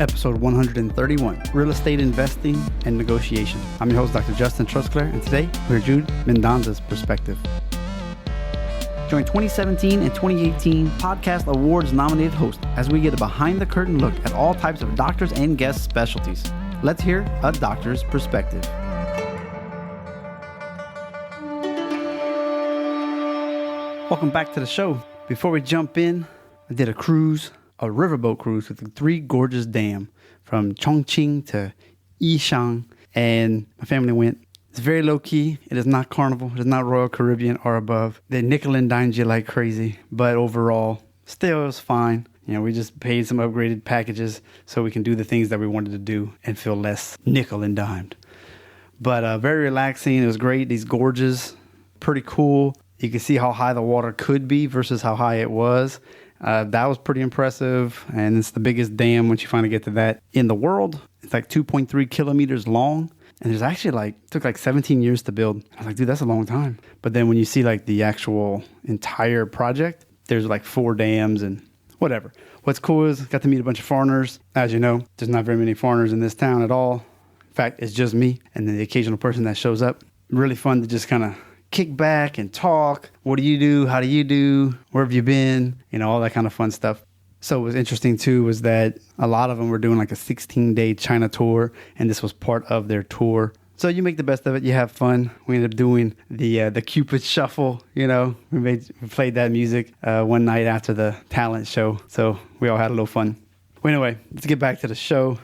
episode 131, Real Estate Investing and Negotiation. I'm your host, Dr. Justin Trusclair, and today we're Jude Mendonsa's perspective. Join 2017 and 2018 Podcast Awards nominated host as we get a behind-the-curtain look at all types of doctors and guest specialties. Let's hear a doctor's perspective. Welcome back to the show. Before we jump in, I did a riverboat cruise with the three gorgeous dams from Chongqing to Yishang, and my family went. It's very low key. It is not Carnival. It is not Royal Caribbean or above. They nickel and dimed you like crazy, but overall, still it was fine. You know, we just paid some upgraded packages so we can do the things that we wanted to do and feel less nickel and dimed. But very relaxing. It was great. These gorges, pretty cool. You can see how high the water could be versus how high it was. That was pretty impressive. And it's the biggest dam once you finally get to that in the world. It's like 2.3 kilometers long. And there's actually took 17 years to build. I was like, dude, that's a long time. But then when you see the actual entire project, there's 4 dams and whatever. What's cool is got to meet a bunch of foreigners. As you know, there's not very many foreigners in this town at all. In fact, it's just me and then the occasional person that shows up. Really fun to just kind of kick back and talk. What do you do? How do you do? Where have you been? You know, all that kind of fun stuff. So what was interesting too was that a lot of them were doing a 16-day China tour, and this was part of their tour. So you make the best of it. You have fun. We ended up doing the Cupid Shuffle. You know, we played that music one night after the talent show. So we all had a little fun. Well, anyway, let's get back to the show.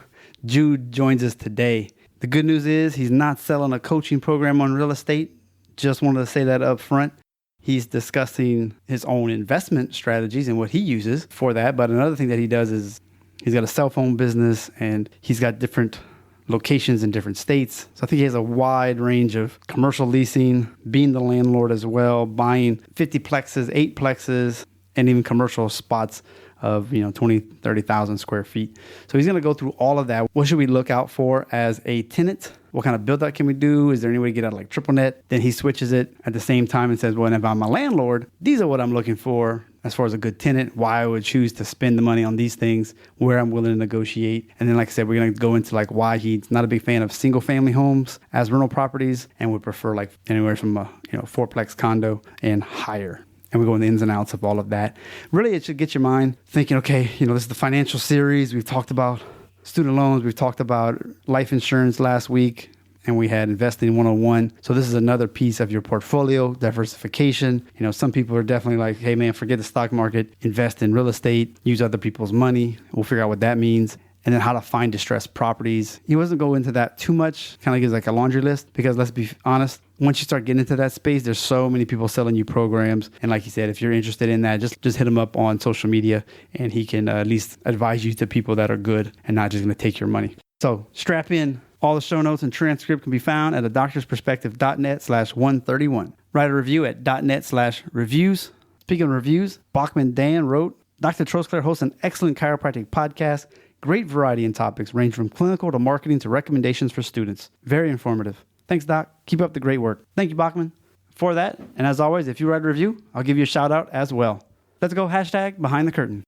Jude joins us today. The good news is he's not selling a coaching program on real estate. Just wanted to say that up front. He's discussing his own investment strategies and what he uses for that. But another thing that he does is he's got a cell phone business and he's got different locations in different states. So I think he has a wide range of commercial leasing, being the landlord as well, buying 50 plexes, 8 plexes, and even commercial spots of 20, 30,000 square feet. So he's going to go through all of that. What should we look out for as a tenant? What kind of build out can we do? Is there any way to get out triple net? Then he switches it at the same time and says, well, if I'm a landlord, these are what I'm looking for as far as a good tenant, why I would choose to spend the money on these things, where I'm willing to negotiate. And then, like I said, we're going to go into why he's not a big fan of single family homes as rental properties and would prefer anywhere from a 4-plex condo and higher. And we go in the ins and outs of all of that. Really, it should get your mind thinking, okay, this is the financial series. We've talked about student loans. We've talked about life insurance last week. And we had investing 101. So this is another piece of your portfolio, diversification. Some people are definitely hey, man, forget the stock market. Invest in real estate. Use other people's money. We'll figure out what that means. And then how to find distressed properties. He wasn't going into that too much. Kind of gives a laundry list. Because let's be honest, once you start getting into that space, there's so many people selling you programs. And like he said, if you're interested in that, just hit him up on social media and he can at least advise you to people that are good and not just going to take your money. So strap in. All the show notes and transcript can be found at adoctorsperspective.net/131. Write a review at .net/reviews. Speaking of reviews, Bachman Dan wrote, Dr. Trosclair hosts an excellent chiropractic podcast. Great variety in topics, range from clinical to marketing to recommendations for students. Very informative. Thanks, Doc. Keep up the great work. Thank you, Bachman, for that. And as always, if you write a review, I'll give you a shout out as well. Let's go #behind the curtain.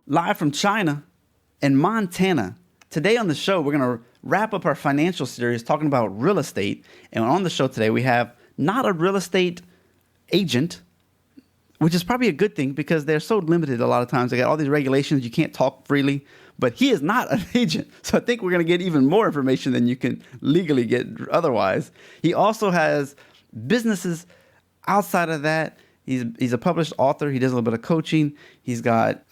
Live from China and Montana. Today on the show, we're going to wrap up our financial series talking about real estate. And on the show today, we have not a real estate agent, which is probably a good thing because they're so limited a lot of times. They got all these regulations. You can't talk freely. But he is not an agent. So I think we're going to get even more information than you can legally get otherwise. He also has businesses outside of that. He's a published author. He does a little bit of coaching. He's got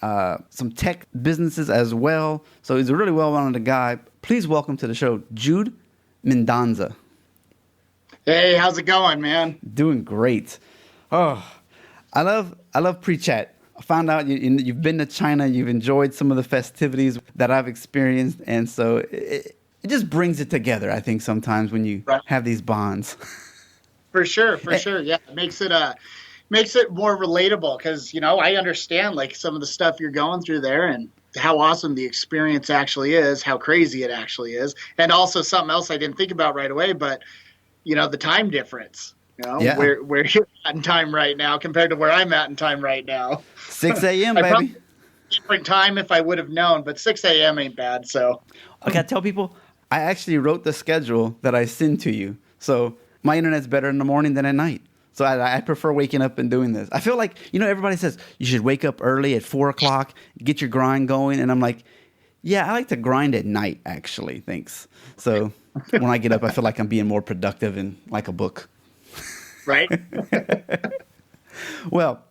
some tech businesses as well. So he's a really well-rounded guy. Please welcome to the show, Jude Mendonsa. Hey, how's it going, man? Doing great. Oh, I love pre-chat. I found out you've been to China. You've enjoyed some of the festivities that I've experienced. And so it just brings it together, I think, sometimes when you have these bonds. For sure. Yeah, it makes it more relatable because, I understand some of the stuff you're going through there and how awesome the experience actually is, how crazy it actually is. And also something else I didn't think about right away, but, the time difference. Yeah. where you're at in time right now compared to where I'm at in time right now. 6 a.m., I baby. probably different time if I would have known, but 6 a.m. ain't bad. So I gotta tell people, I actually wrote the schedule that I send to you. So my internet's better in the morning than at night. So I prefer waking up and doing this. I feel like, everybody says you should wake up early at 4 o'clock, get your grind going. And I'm like, yeah, I like to grind at night, actually. Thanks. So when I get up, I feel like I'm being more productive and like a book. Right. Well,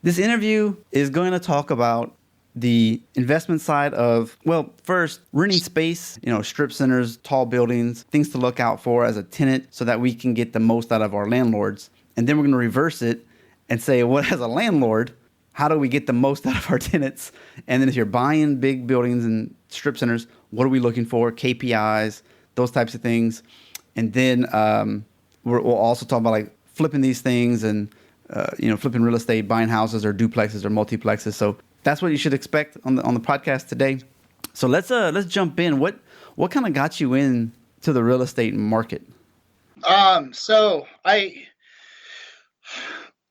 this interview is going to talk about the investment side of, well, first, renting space, strip centers, tall buildings, things to look out for as a tenant so that we can get the most out of our landlords. And then we're going to reverse it and say, well, as a landlord, how do we get the most out of our tenants? And then if you're buying big buildings and strip centers, what are we looking for? KPIs, those types of things. And then we'll also talk about like flipping these things and, flipping real estate, buying houses or duplexes or multiplexes. So that's what you should expect on the podcast today. So let's jump in. What kind of got you in to the real estate market? So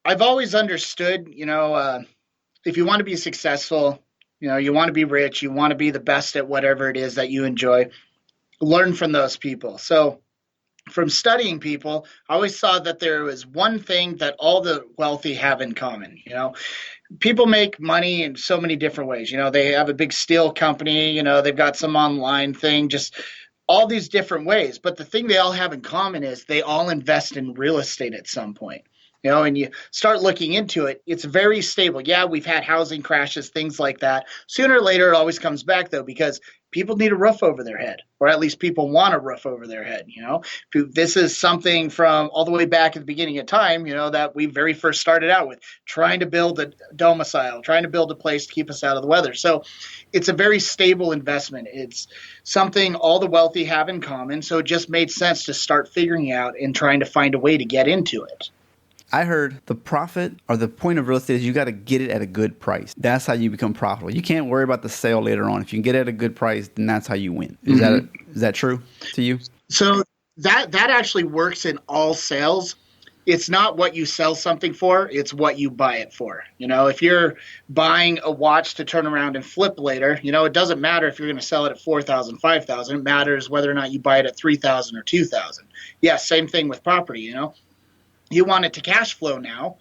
I've always understood, if you want to be successful, you want to be rich, you want to be the best at whatever it is that you enjoy, learn from those people. So from studying people, I always saw that there was one thing that all the wealthy have in common. People make money in so many different ways. They have a big steel company, they've got some online thing, just all these different ways. But the thing they all have in common is they all invest in real estate at some point. And you start looking into it, it's very stable. Yeah, we've had housing crashes, things like that. Sooner or later, it always comes back, though, because people need a roof over their head, or at least people want a roof over their head. This is something from all the way back at the beginning of time, that we very first started out with, trying to build a domicile, trying to build a place to keep us out of the weather. So it's a very stable investment. It's something all the wealthy have in common. So it just made sense to start figuring out and trying to find a way to get into it. I heard the profit or the point of real estate is you got to get it at a good price. That's how you become profitable. You can't worry about the sale later on. If you can get it at a good price, then that's how you win. Is that true to you? So that actually works in all sales. It's not what you sell something for, it's what you buy it for. If you're buying a watch to turn around and flip later, it doesn't matter if you're going to sell it at $4,000, $5,000. It matters whether or not you buy it at $3,000 or $2,000. Yeah, same thing with property, You want it to cash flow now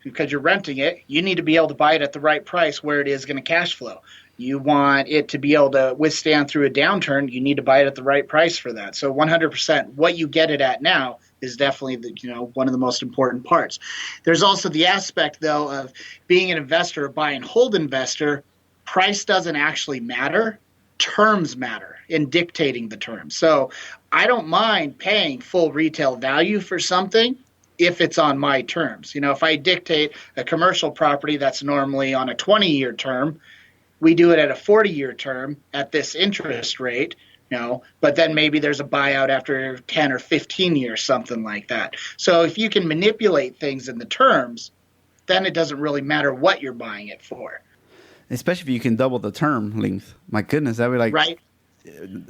because you're renting it. You need to be able to buy it at the right price where it is going to cash flow. You want it to be able to withstand through a downturn. You need to buy it at the right price for that. So 100%, what you get it at now is definitely one of the most important parts. There's also the aspect, though, of being an investor, a buy and hold investor. Price doesn't actually matter. Terms matter in dictating the terms. So I don't mind paying full retail value for something if it's on my terms. If I dictate a commercial property that's normally on a 20-year term, we do it at a 40-year term at this interest rate, but then maybe there's a buyout after 10 or 15 years, something like that. So if you can manipulate things in the terms, then it doesn't really matter what you're buying it for. Especially if you can double the term length. My goodness, that would be like right.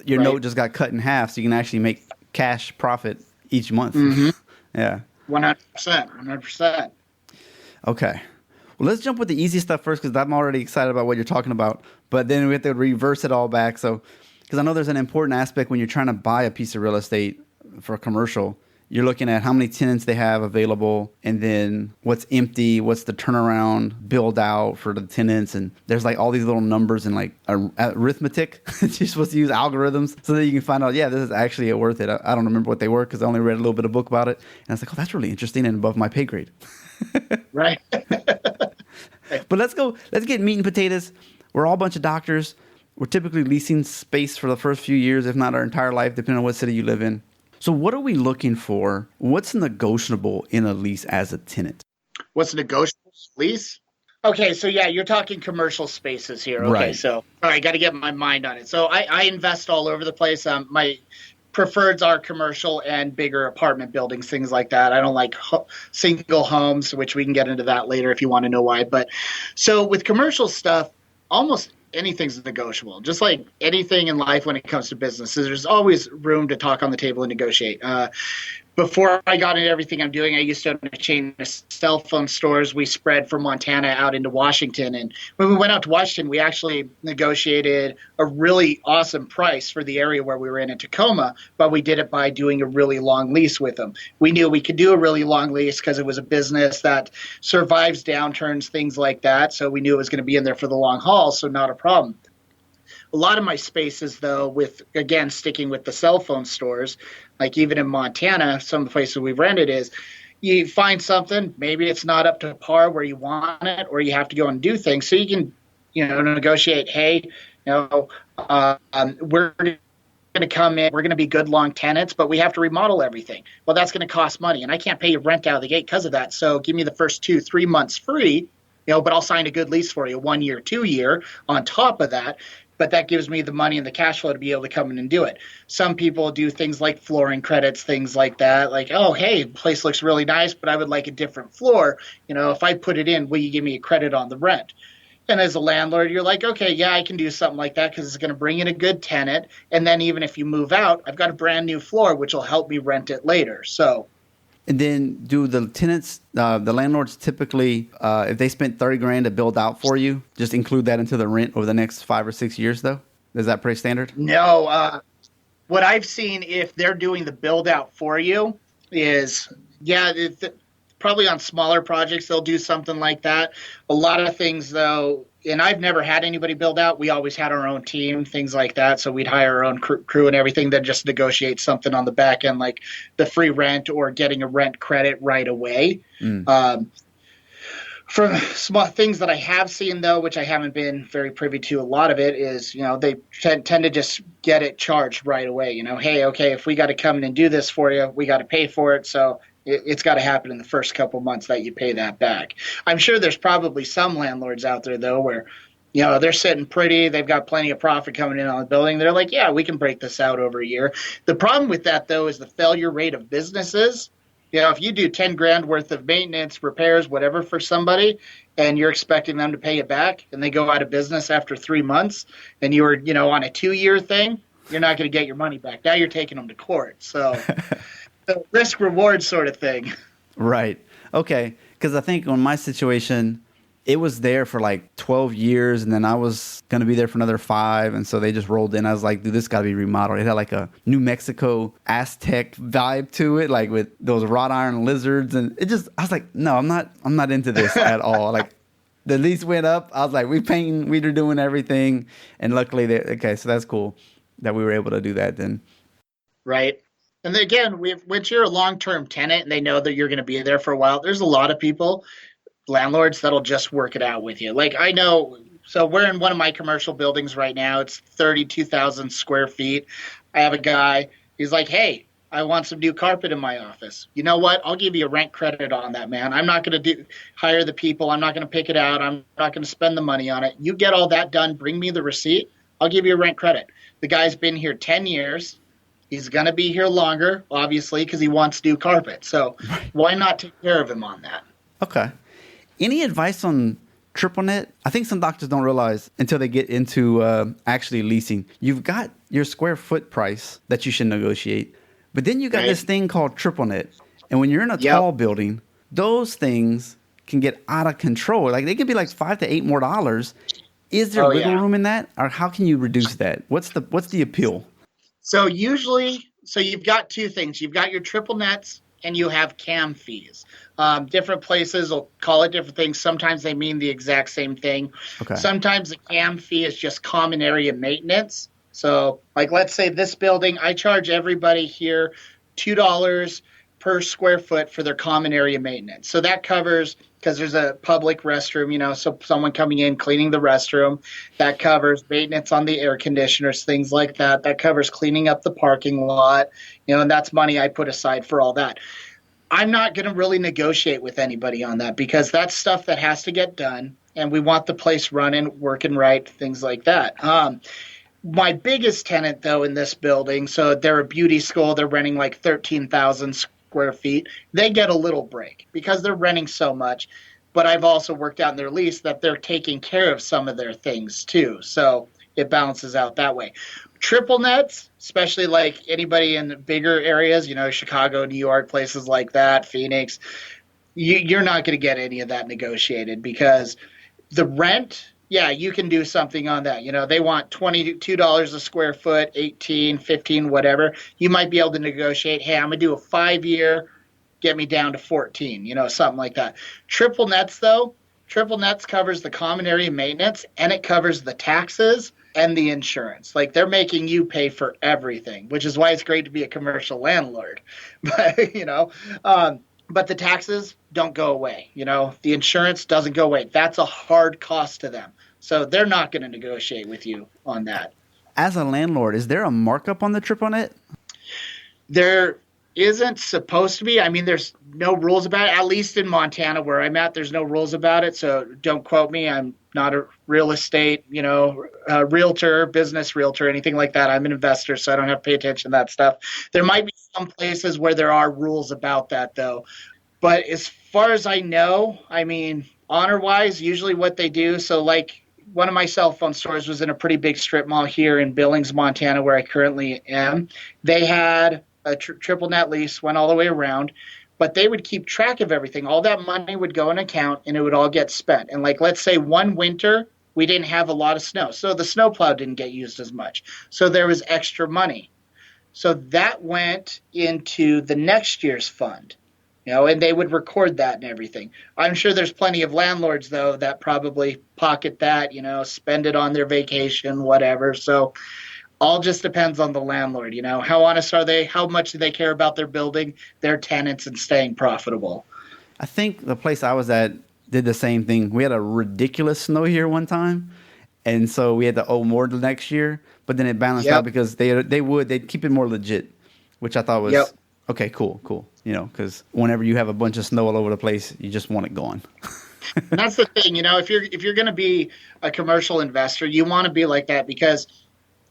Your note just got cut in half, so you can actually make cash profit each month. Mm-hmm. Yeah. 100%. Okay. Well, let's jump with the easy stuff first because I'm already excited about what you're talking about. But then we have to reverse it all back. So, because I know there's an important aspect when you're trying to buy a piece of real estate for a commercial. You're looking at how many tenants they have available and then what's empty, what's the turnaround build out for the tenants. And there's like all these little numbers and like arithmetic. You're supposed to use algorithms so that you can find out, yeah, this is actually worth it. I don't remember what they were because I only read a little bit of book about it. And I was like, oh, that's really interesting and above my pay grade. Right. But let's get meat and potatoes. We're all a bunch of doctors. We're typically leasing space for the first few years, if not our entire life, depending on what city you live in. So what are we looking for? What's negotiable in a lease as a tenant? What's negotiable lease? Okay, so yeah, you're talking commercial spaces here. Okay, right. So all right, got to get my mind on it. So I invest all over the place. My preferreds are commercial and bigger apartment buildings, things like that. I don't like single homes, which we can get into that later if you want to know why. But so with commercial stuff, almost anything's negotiable. Just like anything in life when it comes to business, there's always room to talk on the table and negotiate. But before I got into everything I'm doing, I used to own a chain of cell phone stores. We spread from Montana out into Washington. And when we went out to Washington, we actually negotiated a really awesome price for the area where we were in Tacoma, but we did it by doing a really long lease with them. We knew we could do a really long lease because it was a business that survives downturns, things like that. So we knew it was going to be in there for the long haul, so not a problem. A lot of my spaces, though, with, again, sticking with the cell phone stores, like even in Montana, some of the places we've rented is you find something, maybe it's not up to par where you want it, or you have to go and do things. So you can, negotiate, hey, we're going to come in, we're going to be good long tenants, but we have to remodel everything. Well, that's going to cost money, and I can't pay you rent out of the gate because of that. So give me the first 2-3 months free, but I'll sign a good lease for you, 1 year, 2 year on top of that. But that gives me the money and the cash flow to be able to come in and do it. Some people do things like flooring credits, things like that. Like, oh, hey, the place looks really nice, but I would like a different floor. If I put it in, will you give me a credit on the rent? And as a landlord, you're like, okay, yeah, I can do something like that because it's going to bring in a good tenant. And then even if you move out, I've got a brand new floor, which will help me rent it later. So. And then do the tenants, the landlords typically, if they spent $30,000 to build out for you, just include that into the rent over the next 5 or 6 years, though? Is that pretty standard? No. What I've seen, if they're doing the build out for you, is, probably on smaller projects, they'll do something like that. A lot of things, though, and I've never had anybody build out. We always had our own team, things like that. So we'd hire our own crew and everything, then just negotiate something on the back end, like the free rent or getting a rent credit right away. From small things that I have seen, though, which I haven't been very privy to, a lot of it is, they tend to just get it charged right away. Hey, okay, if we got to come in and do this for you, we got to pay for it. So it's got to happen in the first couple months that you pay that back. I'm sure there's probably some landlords out there, though, where, they're sitting pretty. They've got plenty of profit coming in on the building. They're like, yeah, we can break this out over a year. The problem with that, though, is the failure rate of businesses. If you do $10,000 worth of maintenance, repairs, whatever for somebody, and you're expecting them to pay it back, and they go out of business after 3 months, and you were, on a 2-year thing, you're not going to get your money back. Now you're taking them to court. So, the risk reward sort of thing. Right. Okay. Because I think on my situation, it was there for like 12 years, and then I was going to be there for another 5. And so they just rolled in. I was like, dude, this got to be remodeled. It had like a New Mexico Aztec vibe to it, like with those wrought iron lizards. And I was like, no, I'm not into this at all. Like the lease went up. I was like, we were doing everything. And luckily, so that's cool that we were able to do that then. Right. And then again, once you're a long-term tenant and they know that you're going to be there for a while, there's a lot of people, landlords, that'll just work it out with you. Like I know, so we're in one of my commercial buildings right now. It's 32,000 square feet. I have a guy, he's like, hey, I want some new carpet in my office. You know what? I'll give you a rent credit on that, man. I'm not going to hire the people. I'm not going to pick it out. I'm not going to spend the money on it. You get all that done. Bring me the receipt. I'll give you a rent credit. The guy's been here 10 years. He's going to be here longer, obviously, because he wants new carpet. So why not take care of him on that? Okay. Any advice on triple net? I think some doctors don't realize until they get into actually leasing. You've got your square foot price that you should negotiate, but then you got this thing called triple net. And when you're in a tall building, those things can get out of control. Like they could be like $5 to $8 more. Is there wiggle room in that, or how can you reduce that? What's the appeal? So you've got two things. You've got your triple nets and you have CAM fees. Different places will call it different things. Sometimes they mean the exact same thing. Okay. Sometimes the CAM fee is just common area maintenance. So like let's say this building, I charge everybody here $2 per square foot for their common area maintenance. So that covers, because there's a public restroom, so someone coming in, cleaning the restroom. That covers maintenance on the air conditioners, things like that. That covers cleaning up the parking lot, and that's money I put aside for all that. I'm not going to really negotiate with anybody on that because that's stuff that has to get done, and we want the place running, working right, things like that. My biggest tenant, though, in this building, so they're a beauty school. They're renting like 13,000 square feet. They get a little break because they're renting so much. But I've also worked out in their lease that they're taking care of some of their things too. So it balances out that way. Triple nets, especially like anybody in the bigger areas, Chicago, New York, places like that, Phoenix, you're not going to get any of that negotiated because the rent, yeah, you can do something on that. They want $22 a square foot, 18, 15, whatever. You might be able to negotiate, hey, I'm going to do a 5 year, get me down to 14, something like that. Triple nets, though, triple nets covers the common area maintenance and it covers the taxes and the insurance. Like they're making you pay for everything, which is why it's great to be a commercial landlord. But, but the taxes don't go away. The insurance doesn't go away. That's a hard cost to them. So they're not going to negotiate with you on that. As a landlord, is there a markup on the triple net? There isn't supposed to be. I mean, there's no rules about it. At least in Montana where I'm at, there's no rules about it. So don't quote me. I'm not a real estate, realtor, business realtor, anything like that. I'm an investor, so I don't have to pay attention to that stuff. There might be some places where there are rules about that, though. But as far as I know, I mean, honor-wise, usually what they do, so like one of my cell phone stores was in a pretty big strip mall here in Billings, Montana, where I currently am. They had a triple net lease, went all the way around, but they would keep track of everything. All that money would go in an account, and it would all get spent. And like, let's say one winter, we didn't have a lot of snow, so the snowplow didn't get used as much. So there was extra money. So that went into the next year's fund. And they would record that and everything. I'm sure there's plenty of landlords, though, that probably pocket that, spend it on their vacation, whatever. So all just depends on the landlord. How honest are they? How much do they care about their building, their tenants, and staying profitable? I think the place I was at did the same thing. We had a ridiculous snow here one time, and so we had to owe more the next year. But then it balanced out because they'd keep it more legit, which I thought was okay, cool. Because whenever you have a bunch of snow all over the place, you just want it gone. And that's the thing, if you're going to be a commercial investor, you want to be like that because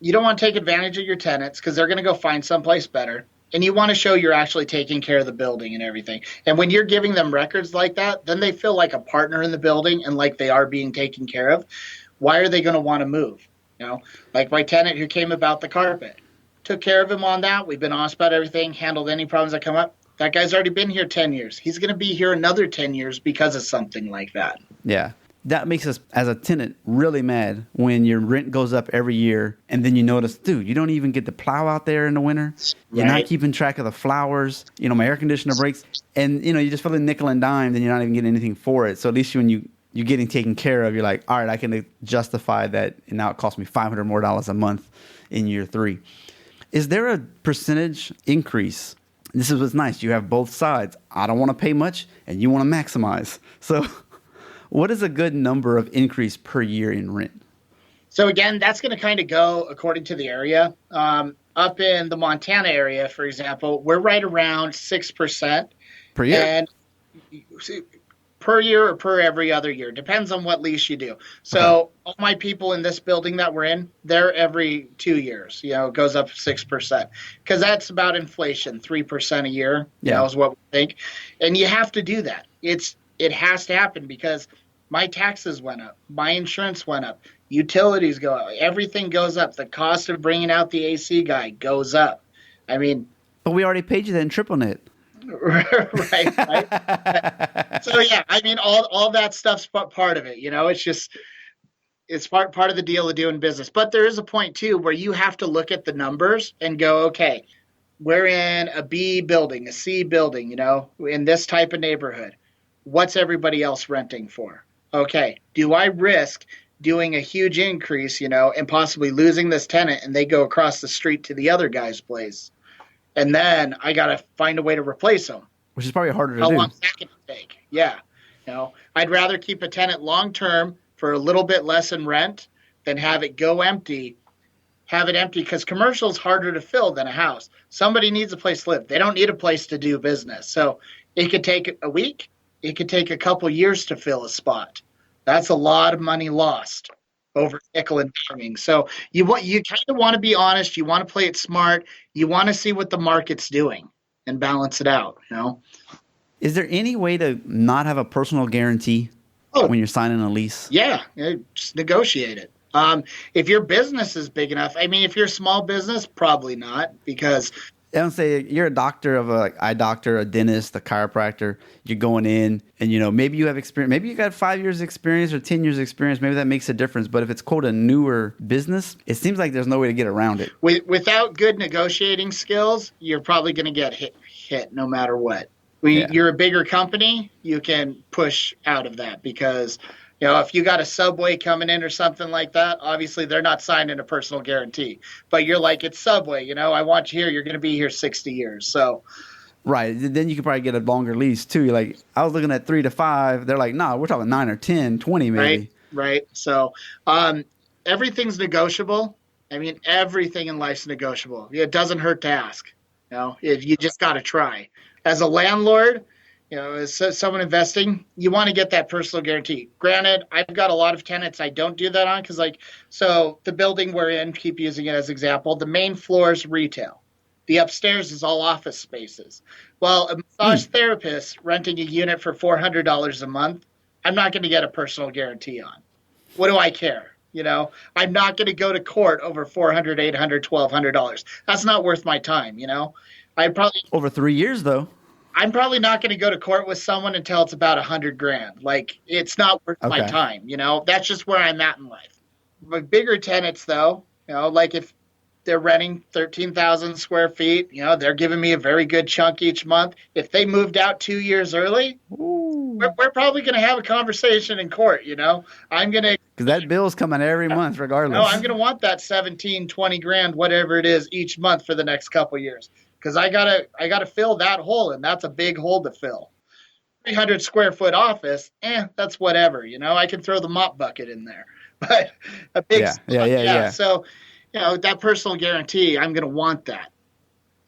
you don't want to take advantage of your tenants because they're going to go find someplace better. And you want to show you're actually taking care of the building and everything. And when you're giving them records like that, then they feel like a partner in the building and like they are being taken care of. Why are they going to want to move? Like my tenant who came about the carpet. Took care of him on that. We've been honest about everything, handled any problems that come up. That guy's already been here 10 years. He's going to be here another 10 years because of something like that. Yeah. That makes us, as a tenant, really mad when your rent goes up every year and then you notice, dude, you don't even get to plow out there in the winter. You're not keeping track of the flowers. My air conditioner breaks. And, you just feel a nickel and dime, then you're not even getting anything for it. So at least when you're getting taken care of, you're like, all right, I can justify that. And now it costs me $500 more a month in year 3. Is there a percentage increase? This is what's nice. You have both sides. I don't want to pay much, and you want to maximize. So what is a good number of increase per year in rent? So again, that's going to kind of go according to the area. Up in the Montana area, for example, we're right around 6% per year. And per year or per every other year. Depends on what lease you do. So all my people in this building that we're in, they're every 2 years, it goes up 6% because that's about inflation, 3% a year, is what we think. And you have to do that. It has to happen because my taxes went up. My insurance went up. Utilities go up. Everything goes up. The cost of bringing out the AC guy goes up. I mean. But we already paid you that in triple net. right. So yeah, I mean, all that stuff's part of it. It's just it's part of the deal of doing business. But there is a point too where you have to look at the numbers and go, okay, we're in a B building, a C building, in this type of neighborhood. What's everybody else renting for? Okay, do I risk doing a huge increase, and possibly losing this tenant and they go across the street to the other guy's place? And then I got to find a way to replace them. Which is probably harder to do. How long is that going to take? Yeah. I'd rather keep a tenant long-term for a little bit less in rent than have it go empty. Have it empty because commercial is harder to fill than a house. Somebody needs a place to live. They don't need a place to do business. So it could take a week. It could take a couple years to fill a spot. That's a lot of money lost over nickel and diming. So you kind of want to be honest. You want to play it smart. You want to see what the market's doing and balance it out. Is there any way to not have a personal guarantee when you're signing a lease? Yeah, just negotiate it. If your business is big enough, I mean, if you're a small business, probably not, because I don't say you're a doctor of a eye doctor, a dentist, a chiropractor. You're going in, and maybe you have experience. Maybe you got 5 years experience or 10 years experience. Maybe that makes a difference. But if it's quote a newer business, it seems like there's no way to get around it. Without good negotiating skills, you're probably going to get hit no matter what. Yeah. You're a bigger company, you can push out of that because if you got a Subway coming in or something like that, obviously they're not signing a personal guarantee. But you're like, it's Subway, I want you here. You're going to be here 60 years. So, right. Then you could probably get a longer lease too. You're like, I was looking at 3 to 5. They're like, nah, we're talking 9 or 10, 20 maybe. Right. So everything's negotiable. I mean, everything in life's negotiable. It doesn't hurt to ask. If you just got to try. As a landlord, as someone investing, you want to get that personal guarantee. Granted, I've got a lot of tenants I don't do that on because, so the building we're in, keep using it as example, the main floor is retail. The upstairs is all office spaces. Well, a massage therapist renting a unit for $400 a month, I'm not going to get a personal guarantee on. What do I care? I'm not going to go to court over $400, $800, $1,200. That's not worth my time. I probably over 3 years though. I'm probably not going to go to court with someone until it's about $100,000. Like it's not worth my time. That's just where I'm at in life. But bigger tenants though, like if they're renting 13,000 square feet, they're giving me a very good chunk each month. If they moved out 2 years early, we're probably going to have a conversation in court. I'm going to, because that bill's coming every month regardless. No, I'm going to want that 17, 20 grand, whatever it is each month for the next couple of years. Because I gotta fill that hole, and that's a big hole to fill. 300 square foot office, that's whatever. I can throw the mop bucket in there, but a big yeah. So, that personal guarantee, I'm gonna want that.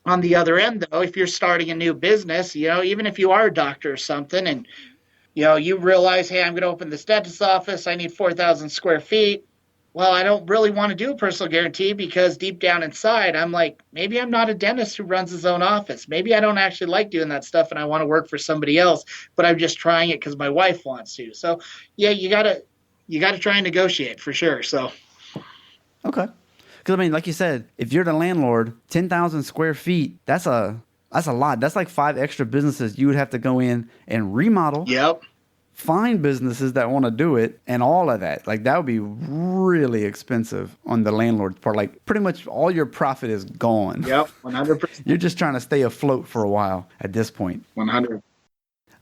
On the other end, though, if you're starting a new business, even if you are a doctor or something, and you realize, hey, I'm gonna open this dentist's office, I need 4,000 square feet. Well, I don't really want to do a personal guarantee because deep down inside, I'm like, maybe I'm not a dentist who runs his own office. Maybe I don't actually like doing that stuff and I want to work for somebody else, but I'm just trying it because my wife wants to. So, yeah, you gotta try and negotiate for sure. So, okay, because I mean, like you said, if you're the landlord, 10,000 square feet, that's a lot. That's like 5 extra businesses you would have to go in and remodel. Yep. Find businesses that want to do it and all of that. Like that would be really expensive on the landlord's part. Like pretty much all your profit is gone. Yep, 100%. You're just trying to stay afloat for a while at this point. 100.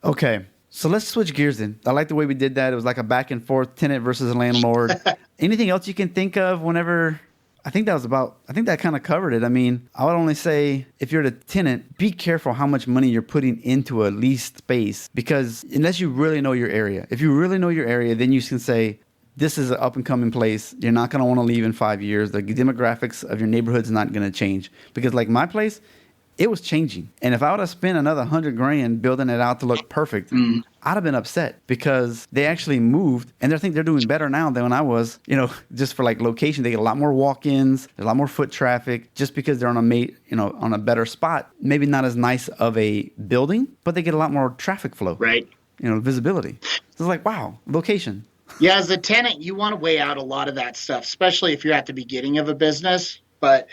Okay, so let's switch gears then. I like the way we did that. It was like a back and forth tenant versus landlord. Anything else you can think of whenever... I think that kind of covered it. I mean, I would only say if you're the tenant, be careful how much money you're putting into a leased space because unless you really know your area, if you really know your area, then you can say, this is an up and coming place. You're not going to want to leave in 5 years. The demographics of your neighborhood's not going to change because like my place, it was changing. And if I would have spent another $100,000 building it out to look perfect, I'd have been upset because they actually moved and I think they're doing better now than when I was, just for like location. They get a lot more walk-ins, there's a lot more foot traffic just because they're on a better spot. Maybe not as nice of a building, but they get a lot more traffic flow. Right. Visibility. So it's like, wow, location. Yeah, as a tenant, you want to weigh out a lot of that stuff, especially if you're at the beginning of a business. But,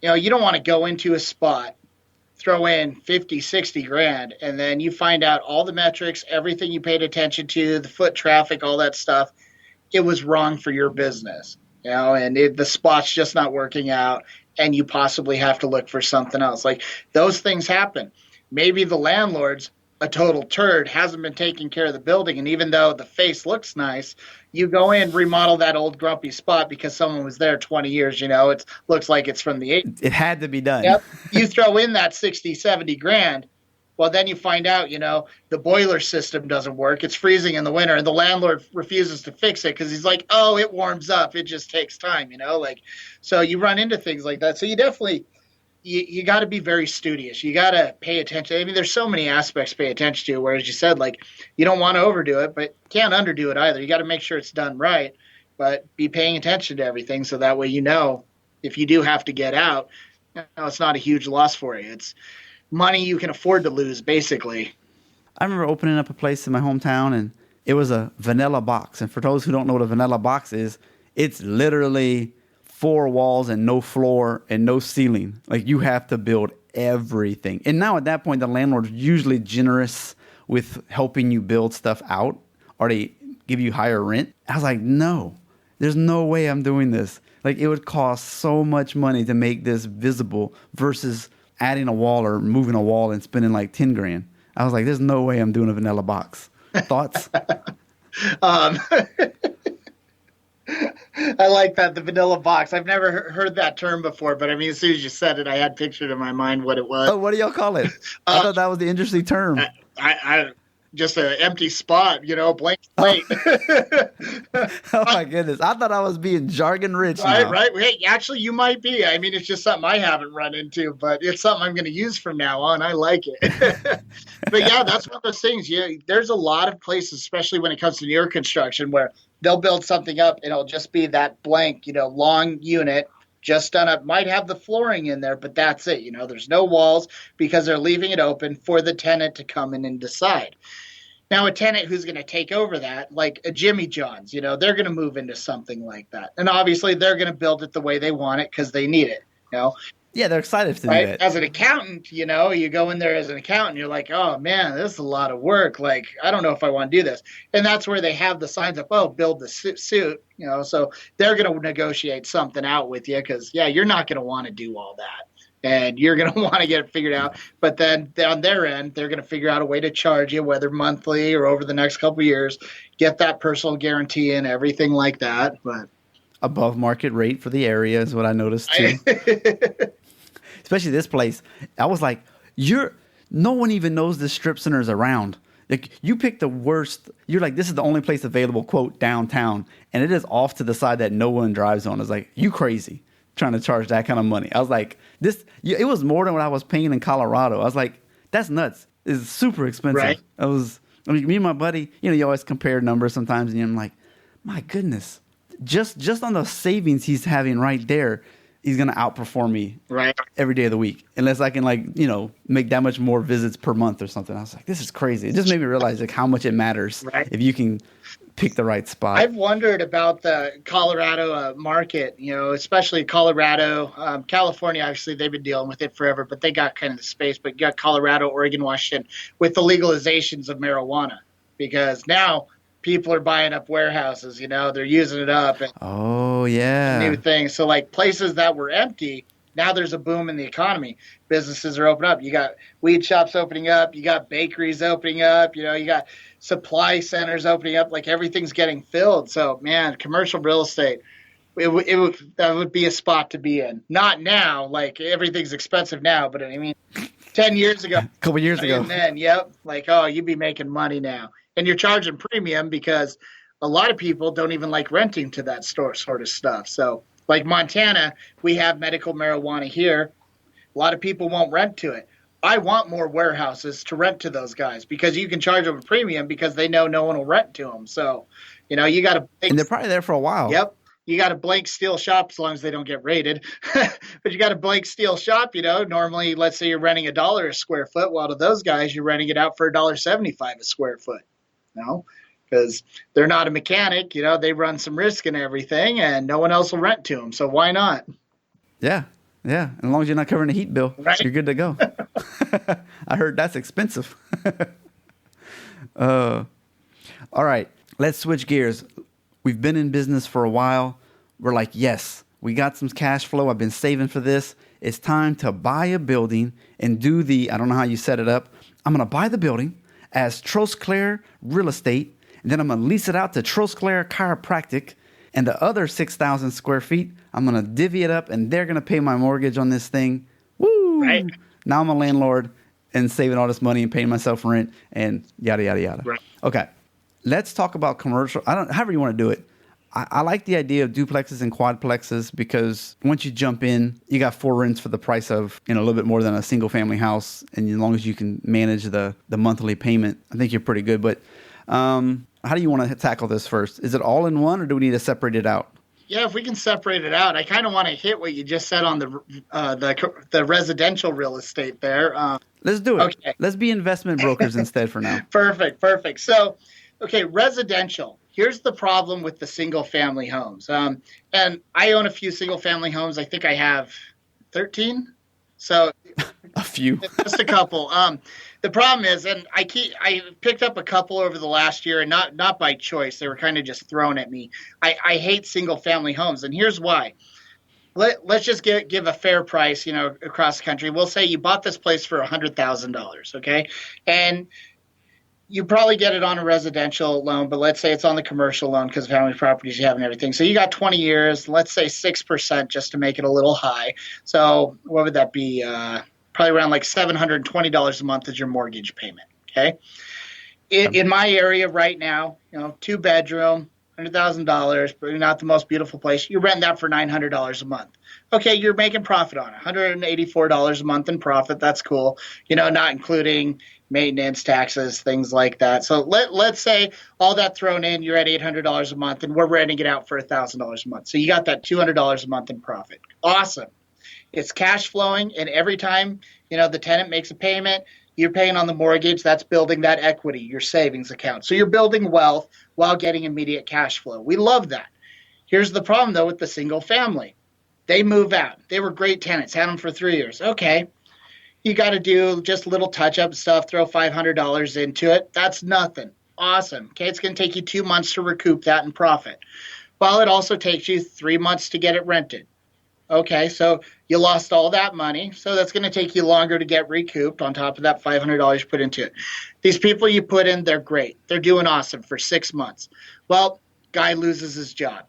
you don't want to go into a spot, throw in 50, 60 grand, and then you find out all the metrics, everything you paid attention to, the foot traffic, all that stuff, it was wrong for your business, and the spot's just not working out, and you possibly have to look for something else. Like those things happen. Maybe the landlord's a total turd, hasn't been taking care of the building, and even though the face looks nice, you go in, remodel that old grumpy spot because someone was there 20 years, it looks like it's from the 80s. It had to be done. Yep. You throw in that 60, 70 grand, well, then you find out, the boiler system doesn't work. It's freezing in the winter, and the landlord refuses to fix it because he's like, oh, it warms up. It just takes time, so you run into things like that. So you definitely... You got to be very studious. You got to pay attention. I mean, there's so many aspects to pay attention to, whereas you said, you don't want to overdo it, but can't underdo it either. You got to make sure it's done right, but be paying attention to everything so that way if you do have to get out, it's not a huge loss for you. It's money you can afford to lose, basically. I remember opening up a place in my hometown, and it was a vanilla box. And for those who don't know what a vanilla box is, It's literally 4 walls and no floor and no ceiling. Like, you have to build everything. And now at that point, the landlord's usually generous with helping you build stuff out, or they give you higher rent. I was like, no, there's no way I'm doing this. Like, it would cost so much money to make this visible versus adding a wall or moving a wall and spending like 10 grand. I was like, there's no way I'm doing a vanilla box. Thoughts? I like that, the vanilla box. I've never heard that term before, but I mean, as soon as you said it, I had pictured in my mind what it was. Oh, what do y'all call it? I thought that was the interesting term. I just an empty spot, blank slate. Oh my goodness. I thought I was being jargon rich now. Right. Hey, actually, you might be. I mean, it's just something I haven't run into, but it's something I'm going to use from now on. I like it. But yeah, that's one of those things. Yeah, there's a lot of places, especially when it comes to newer construction, where they'll build something up and it'll just be that blank, long unit just done up. Might have the flooring in there, but that's it. There's no walls because they're leaving it open for the tenant to come in and decide. Now, a tenant who's going to take over that, like a Jimmy John's, they're going to move into something like that. And obviously, they're going to build it the way they want it because they need it, Yeah, they're excited to do right? that. As an accountant, you go in there as an accountant, you're like, oh, man, this is a lot of work. Like, I don't know if I want to do this. And that's where they have the signs up, oh, build the suit, so they're going to negotiate something out with you because, yeah, you're not going to want to do all that. And you're going to want to get it figured out. But then on their end, they're going to figure out a way to charge you, whether monthly or over the next couple of years, get that personal guarantee and everything like that. But above market rate for the area is what I noticed too. Especially this place. I was like, no one even knows this strip center is around. Like, you pick the worst. You're like, this is the only place available, quote, downtown. And it is off to the side that no one drives on. It's like, you crazy trying to charge that kind of money. I was like, it was more than what I was paying in Colorado. I was like, that's nuts. It's super expensive. Right. Me and my buddy, you always compare numbers sometimes, and I'm like, my goodness, just on the savings he's having right there, he's going to outperform me right every day of the week, unless I can make that much more visits per month or something. I was like, this is crazy. It just made me realize how much it matters if you can pick the right spot. I've wondered about the Colorado market, especially Colorado, California. Obviously, they've been dealing with it forever, but they got kind of the space. But you got Colorado, Oregon, Washington with the legalizations of marijuana, because now people are buying up warehouses. They're using it up. And oh yeah, new things. So like places that were empty, now there's a boom in the economy. Businesses are opening up. You got weed shops opening up. You got bakeries opening up. You got supply centers opening up. Like, everything's getting filled. So, man, commercial real estate, that would be a spot to be in. Not now. Like, everything's expensive now. But, I mean, 10 years ago. A couple years ago. And then, yep. Like, oh, you'd be making money now. And you're charging premium because a lot of people don't even like renting to that store sort of stuff. So, like Montana, we have medical marijuana here. A lot of people won't rent to it. I want more warehouses to rent to those guys because you can charge them a premium because they know no one will rent to them. So, you got to. And they're probably there for a while. Yep. You got a blank steel shop as long as they don't get raided. But you got a blank steel shop, normally, let's say you're renting $1 a square foot. Well, to those guys, you're renting it out for $1.75 a square foot. Because they're not a mechanic, they run some risk and everything, and no one else will rent to them. So why not? Yeah. As long as you're not covering the heat bill, You're good to go. I heard that's expensive. All right, let's switch gears. We've been in business for a while. We're like, yes, we got some cash flow. I've been saving for this. It's time to buy a building and do I don't know how you set it up. I'm going to buy the building as Trosclair Real Estate, and then I'm going to lease it out to Trosclair Chiropractic, and the other 6,000 square feet, I'm going to divvy it up, and they're going to pay my mortgage on this thing. Woo! Right. Now I'm a landlord and saving all this money and paying myself rent and yada, yada, yada. Right. Okay. Let's talk about commercial. However you want to do it. I like the idea of duplexes and quadplexes because once you jump in, you got 4 rents for the price of a little bit more than a single family house. And as long as you can manage the monthly payment, I think you're pretty good. But how do you want to tackle this first? Is it all in one, or do we need to separate it out? Yeah, if we can separate it out. I kind of want to hit what you just said on the residential real estate there. Let's do it. Okay. Let's be investment brokers instead for now. Perfect. So, okay, residential. Here's the problem with the single family homes. And I own a few single family homes. I think I have 13. So A few. just a couple. The problem is, and I picked up a couple over the last year, and not by choice. They were kind of just thrown at me. I hate single family homes, and here's why. Let's just give a fair price, across the country. We'll say you bought this place for $100,000, okay, and you probably get it on a residential loan, but let's say it's on the commercial loan because of how many properties you have and everything. So you got 20 years, let's say 6% just to make it a little high. So what would that be? Probably around like $720 a month is your mortgage payment. Okay. In my area right now, 2-bedroom, $100,000, but not the most beautiful place. You rent that for $900 a month. Okay, you're making profit on it. $184 a month in profit. That's cool. Not including maintenance, taxes, things like that. So let's say all that thrown in, you're at $800 a month, and we're renting it out for $1,000 a month. So you got that $200 a month in profit. Awesome. It's cash flowing, and every time the tenant makes a payment, you're paying on the mortgage. That's building that equity, your savings account. So you're building wealth while getting immediate cash flow. We love that. Here's the problem, though, with the single family. They move out. They were great tenants, had them for 3 years. Okay. You got to do just little touch-up stuff, throw $500 into it. That's nothing. Awesome. Okay, it's going to take you 2 months to recoup that in profit. Well, it also takes you 3 months to get it rented. Okay, so you lost all that money, so that's going to take you longer to get recouped on top of that $500 you put into it. These people you put in, they're great. They're doing awesome for 6 months. Well, guy loses his job.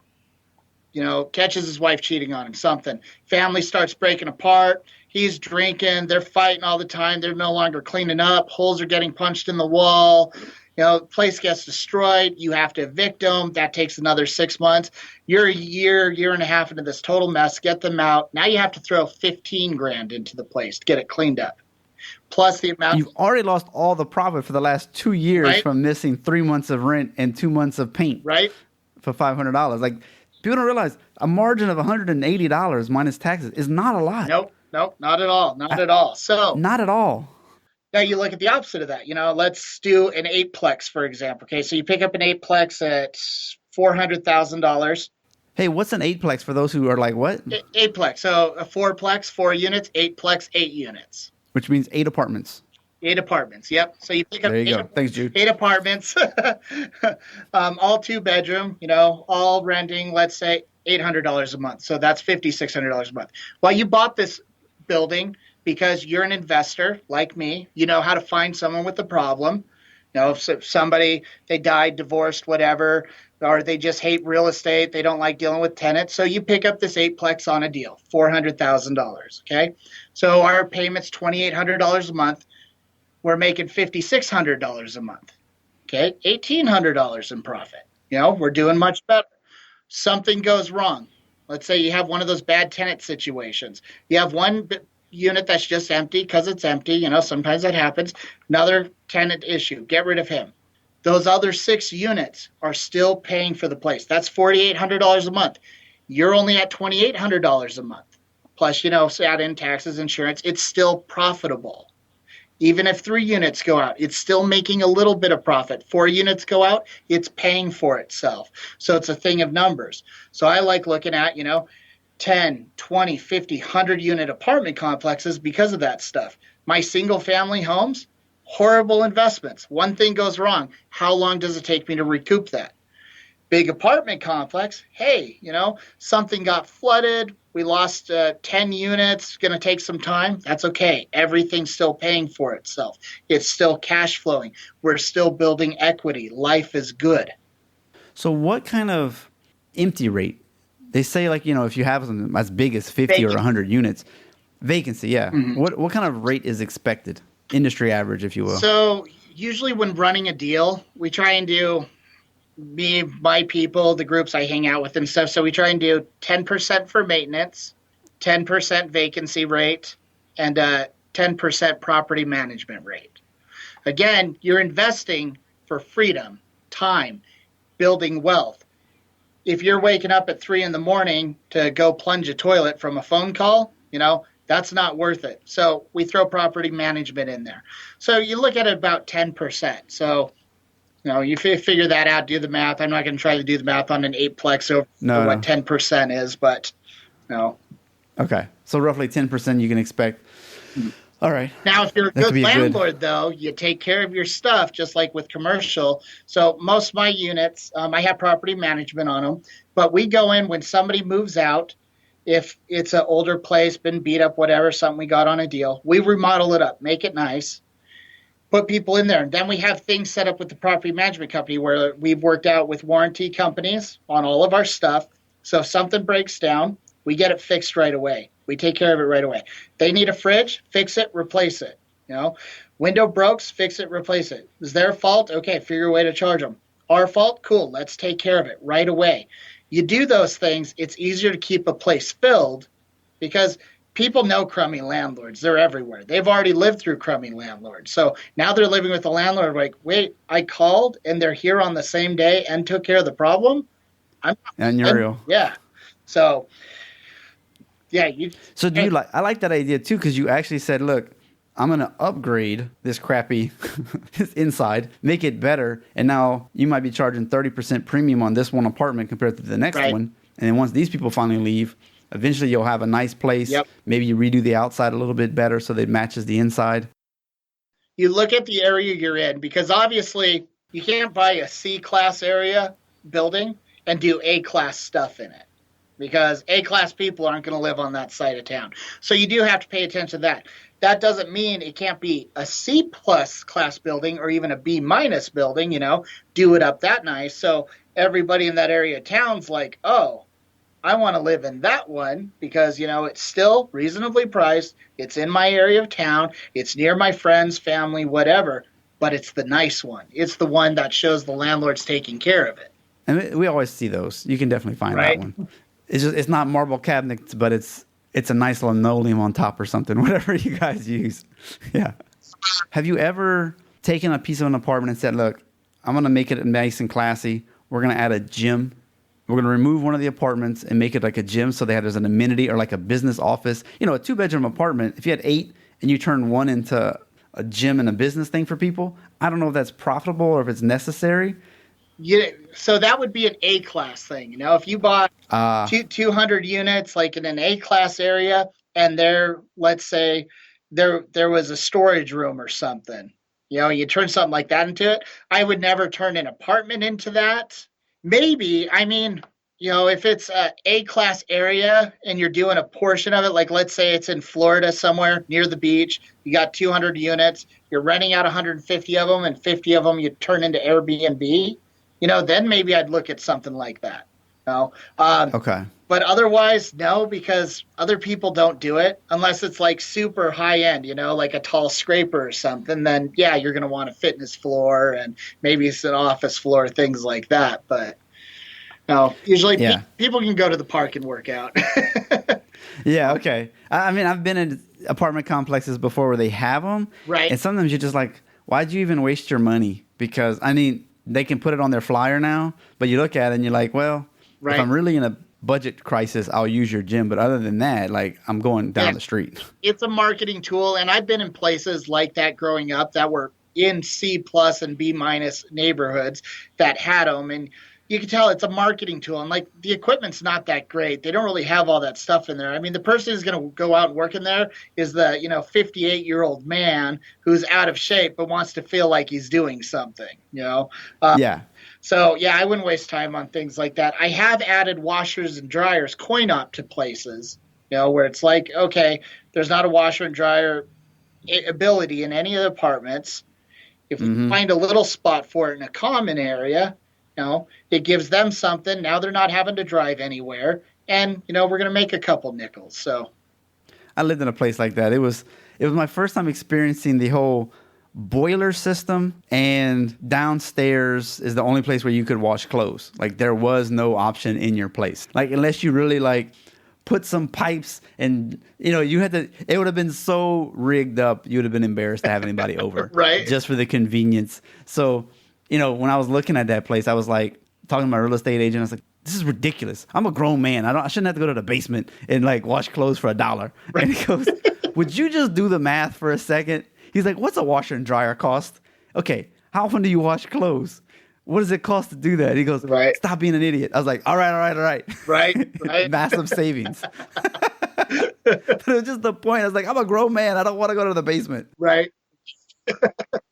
Catches his wife cheating on him, something. Family starts breaking apart. He's drinking. They're fighting all the time. They're no longer cleaning up. Holes are getting punched in the wall. Place gets destroyed. You have to evict them. That takes another 6 months. You're a year and a half into this total mess. Get them out. Now you have to throw 15 grand into the place to get it cleaned up. Plus the amount. You've already lost all the profit for the last 2 years, right, from missing 3 months of rent and 2 months of paint. Right. For $500. Like, people don't realize a margin of $180 minus taxes is not a lot. Nope, not at all. Not at all. So not at all. Now you look at the opposite of that. Let's do an 8-plex, for example. Okay, so you pick up an 8-plex at $400,000. Hey, what's an 8-plex for those who are like, what? 8-plex. So a 4-plex, 4 units, 8-plex, 8 units. Which means 8 apartments. 8 apartments, yep. So you pick up there you go. Thanks, Jude. 8 apartments, all 2-bedroom, all renting, let's say, $800 a month. So that's $5,600 a month. Well, you bought this building because you're an investor like me. You know how to find someone with a problem. If somebody, they died, divorced, whatever, or they just hate real estate, they don't like dealing with tenants. So you pick up this 8-plex on a deal, $400,000, okay? So our payment's $2,800 a month. We're making $5,600 a month, okay? $1,800 in profit. We're doing much better. Something goes wrong. Let's say you have one of those bad tenant situations. You have one unit that's just empty because it's empty. Sometimes that happens. Another tenant issue. Get rid of him. Those other 6 units are still paying for the place. That's $4,800 a month. You're only at $2,800 a month. Plus, add in taxes, insurance. It's still profitable. Even if 3 units go out, it's still making a little bit of profit. 4 units go out, it's paying for itself. So it's a thing of numbers. So I like looking at, 10, 20, 50, 100 unit apartment complexes because of that stuff. My single family homes, horrible investments. One thing goes wrong. How long does it take me to recoup that? Big apartment complex, hey, something got flooded. We lost 10 units. Going to take some time. That's okay. Everything's still paying for itself. It's still cash flowing. We're still building equity. Life is good. So what kind of empty rate? They say, like, if you have something as big as 50 vacancy. Or 100 units, vacancy, yeah. Mm-hmm. What kind of rate is expected? Industry average, if you will. So usually when running a deal, we try and do my people, the groups I hang out with and stuff. So we try and do 10% for maintenance, 10% vacancy rate, and 10% property management rate. Again, you're investing for freedom, time, building wealth. If you're waking up at 3 a.m. to go plunge a toilet from a phone call, that's not worth it. So we throw property management in there. So you look at it about 10%. So You figure that out, do the math. I'm not going to try to do the math on an eightplex over what 10% is, but no. Okay. So roughly 10% you can expect. All right. Now, if you're a good landlord, though, you take care of your stuff, just like with commercial. So most of my units, I have property management on them, but we go in when somebody moves out. If it's an older place, been beat up, whatever, something we got on a deal, we remodel it up, make it nice, put people in there. And then we have things set up with the property management company where we've worked out with warranty companies on all of our stuff. So if something breaks down, we get it fixed right away. We take care of it right away. They need a fridge, fix it, replace it. Window broke, fix it, replace it. Is their fault? Okay, figure a way to charge them. Our fault? Cool, let's take care of it right away. You do those things, it's easier to keep a place filled because people know crummy landlords. They're everywhere. They've already lived through crummy landlords. So now they're living with a landlord like, wait, I called and they're here on the same day and took care of the problem? And you're real. Yeah. So, yeah. So do you like, I like that idea too, because you actually said, look, I'm going to upgrade this crappy this inside, make it better. And now you might be charging 30% premium on this one apartment compared to the next one. And then once these people finally leave, eventually you'll have a nice place. Yep. Maybe you redo the outside a little bit better so that it matches the inside. You look at the area you're in, because obviously you can't buy a C-class area building and do A-class stuff in it, because A-class people aren't going to live on that side of town. So you do have to pay attention to that. That doesn't mean it can't be a C-plus class building or even a B-minus building, do it up that nice. So everybody in that area of town's like, oh, I want to live in that one because, it's still reasonably priced. It's in my area of town. It's near my friends, family, whatever, but it's the nice one. It's the one that shows the landlord's taking care of it. And we always see those. You can definitely find that one. It's not marble cabinets, but it's a nice linoleum on top or something, whatever you guys use. Yeah. Have you ever taken a piece of an apartment and said, look, I'm going to make it nice and classy. We're going to add a gym. We're going to remove one of the apartments and make it like a gym so there's an amenity or like a business office. A 2-bedroom apartment, if you had 8 and you turn one into a gym and a business thing for people, I don't know if that's profitable or if it's necessary. Yeah, so that would be an A-class thing. If you bought 200 units like in an A-class area and let's say there was a storage room or something, you turn something like that into it. I would never turn an apartment into that. Maybe, if it's a A-class area and you're doing a portion of it, like let's say it's in Florida somewhere near the beach, you got 200 units, you're renting out 150 of them and 50 of them you turn into Airbnb, then maybe I'd look at something like that. Okay. But otherwise, no, because other people don't do it unless it's like super high end, like a tall scraper or something. Then, yeah, you're going to want a fitness floor and maybe it's an office floor, things like that. But no, usually people can go to the park and work out. Yeah, okay. I've been in apartment complexes before where they have them. Right. And sometimes you're just like, why'd you even waste your money? Because, they can put it on their flyer now, but you look at it and you're like, well, if I'm really in a budget crisis, I'll use your gym. But other than that, I'm going down the street. It's a marketing tool. And I've been in places like that growing up that were in C plus and B minus neighborhoods that had them. And you can tell it's a marketing tool. And the equipment's not that great. They don't really have all that stuff in there. The person who's going to go out and work in there is the, 58-year-old man who's out of shape, but wants to feel like he's doing something, Yeah. So, yeah, I wouldn't waste time on things like that. I have added washers and dryers, coin-op to places, where it's like, okay, there's not a washer and dryer ability in any of the apartments. If we find a little spot for it in a common area, it gives them something. Now they're not having to drive anywhere. And, we're going to make a couple nickels. So I lived in a place like that. It was my first time experiencing the whole boiler system, and downstairs is the only place where you could wash clothes. There was no option in your place. Unless you really put some pipes and, you had to, it would have been so rigged up, you would have been embarrassed to have anybody over. Right. Just for the convenience. So, when I was looking at that place, I was talking to my real estate agent, I was like, this is ridiculous. I'm a grown man. I shouldn't have to go to the basement and wash clothes for $1. Right. And he goes, would you just do the math for a second? He's like, what's a washer and dryer cost? Okay, How often do you wash clothes? What does it cost to do that? He goes, Right. stop being an idiot. I was like, all right. Right. Massive savings. But it was just the point. I was like, I'm a grown man. I don't want to go to the basement. Right.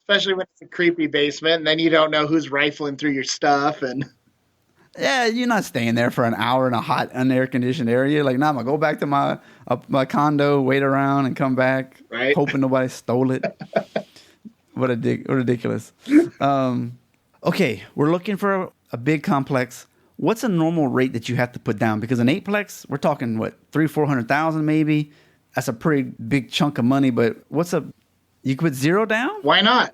Especially when it's a creepy basement, and then you don't know who's rifling through your stuff. And Yeah, you're not staying there for an hour in a hot, unair conditioned area. Like, nah, I'm gonna go back to my condo, wait around, and come back, Right. hoping nobody stole it. What ridiculous. Okay, we're looking for a big complex. What's a normal rate that you have to put down? Because an eightplex, we're talking what, 300,000-400,000 maybe. That's a pretty big chunk of money. But you could put zero down? why not?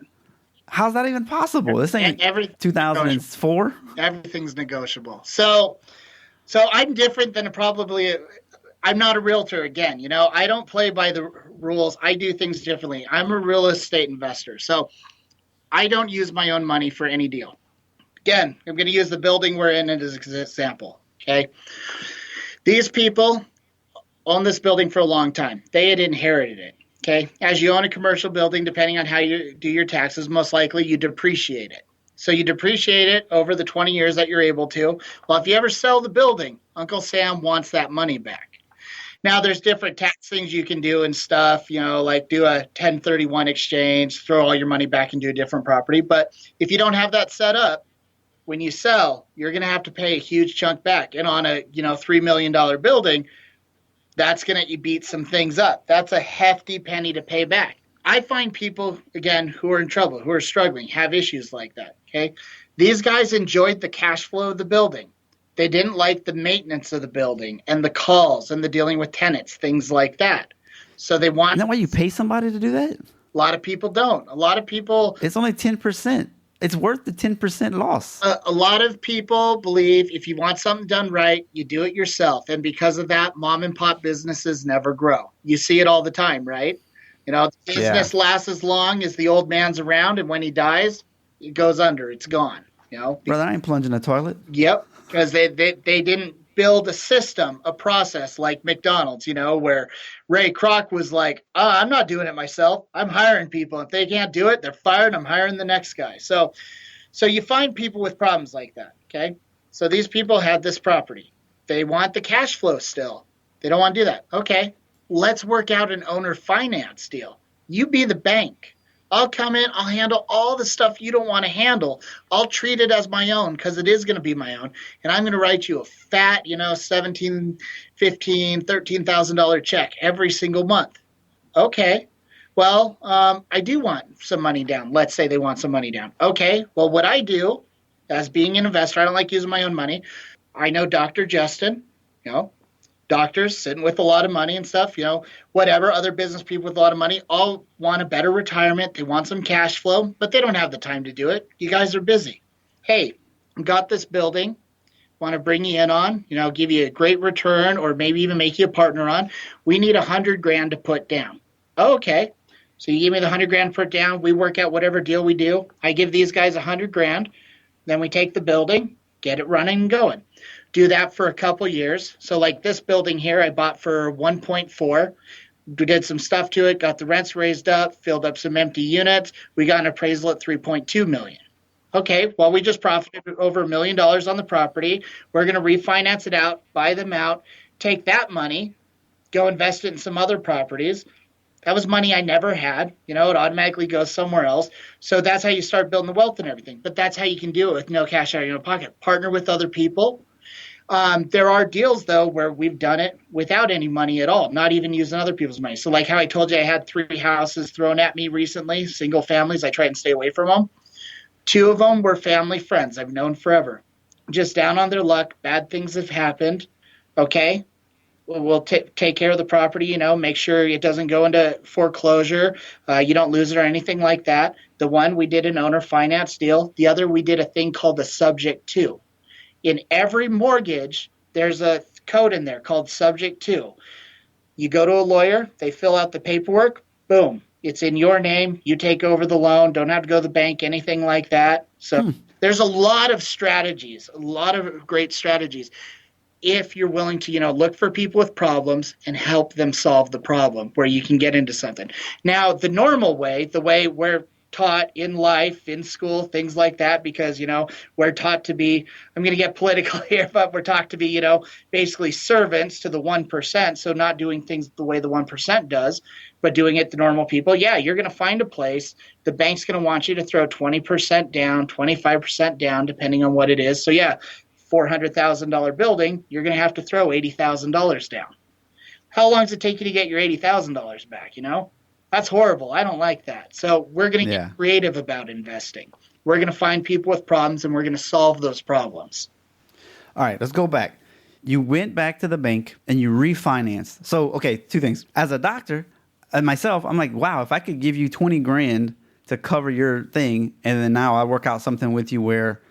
How's that even possible? This ain't Every 2004. Everything's negotiable. So I'm different than I'm not a realtor again. I don't play by the rules. I do things differently. I'm a real estate investor. So I don't use my own money for any deal. Again, I'm going to use the building we're in as an example. Okay. These people own this building for a long time. They had inherited it. Okay. As you own a commercial building, depending on how you do your taxes, most likely you depreciate it. So you depreciate it over the 20 years that you're able to. Well, if you ever sell the building, Uncle Sam wants that money back. Now, there's different tax things you can do and stuff, like do a 1031 exchange, throw all your money back into a different property. But if you don't have that set up, when you sell, you're going to have to pay a huge chunk back. And on a, $3 million building, that's going to beat some things up. That's a hefty penny to pay back. I find people, again, who are in trouble, who are struggling, have issues like that, okay? These guys enjoyed the cash flow of the building. They didn't like the maintenance of the building and the calls and the dealing with tenants, things like that. So they want... Isn't that why you pay somebody to do that? A lot of people don't. A lot of people... It's only 10%. It's worth the 10% loss. A lot of people believe if you want something done right, you do it yourself. And because of that, mom and pop businesses never grow. You see it all the time, right? The business lasts as long as the old man's around, and when he dies, it goes under. It's gone. Brother, I ain't plunging the toilet. Yep, because they didn't build a system, a process like McDonald's, where Ray Kroc was like, I'm not doing it myself. I'm hiring people. If they can't do it, they're fired. I'm hiring the next guy. So you find people with problems like that, okay? So these people had this property. They want the cash flow still. They don't want to do that. Okay, let's work out an owner finance deal. You be the bank. I'll come in, I'll handle all the stuff you don't want to handle. I'll treat it as my own because it is going to be my own. And I'm going to write you a fat, $17,000, $15,000, $13,000 check every single month. Okay. Well, I do want some money down. Let's say they want some money down. Okay. Well, what I do as being an investor, I don't like using my own money. I know Dr. Justin, doctors sitting with a lot of money and stuff, whatever, other business people with a lot of money all want a better retirement. They want some cash flow, but they don't have the time to do it. You guys are busy. Hey, got this building, want to bring you in on, give you a great return or maybe even make you a partner on. We need $100,000 to put down. Oh, okay. So you give me the $100,000 to put down. We work out whatever deal we do. I give these guys $100,000. Then we take the building, get it running and going. Do that for a couple years. So like this building here, I bought for 1.4. We did some stuff to it, got the rents raised up, filled up some empty units. We got an appraisal at $3.2 million. Okay, well, we just profited over $1 million on the property. We're going to refinance it out, buy them out, take that money, go invest it in some other properties. That was money I never had. It automatically goes somewhere else. So that's how you start building the wealth and everything. But that's how you can do it with no cash out of your own pocket. Partner with other people. There are deals, though, where we've done it without any money at all, not even using other people's money. So like how I told you I had 3 houses thrown at me recently, single families. I try and stay away from them. 2 of them were family friends I've known forever. Just down on their luck. Bad things have happened. Okay. We'll take care of the property, make sure it doesn't go into foreclosure. You don't lose it or anything like that. The one, we did an owner finance deal. The other, we did a thing called the subject to. In every mortgage, there's a code in there called subject to. You go to a lawyer, they fill out the paperwork, boom, it's in your name. You take over the loan, don't have to go to the bank, anything like that. So there's a lot of strategies, a lot of great strategies. If you're willing to, look for people with problems and help them solve the problem where you can get into something. Now, the normal way, the way where taught in life, in school, things like that, because, we're taught to be, I'm going to get political here, but we're taught to be, basically servants to the 1%. So not doing things the way the 1% does, but doing it the normal people. Yeah, you're going to find a place. The bank's going to want you to throw 20% down, 25% down, depending on what it is. So yeah, $400,000 building, you're going to have to throw $80,000 down. How long does it take you to get your $80,000 back? That's horrible. I don't like that. So we're going to get creative about investing. We're going to find people with problems, and we're going to solve those problems. All right, let's go back. You went back to the bank and you refinanced. So, okay, two things. As a doctor and myself, I'm like, wow, if I could give you 20 grand to cover your thing, and then now I work out something with you where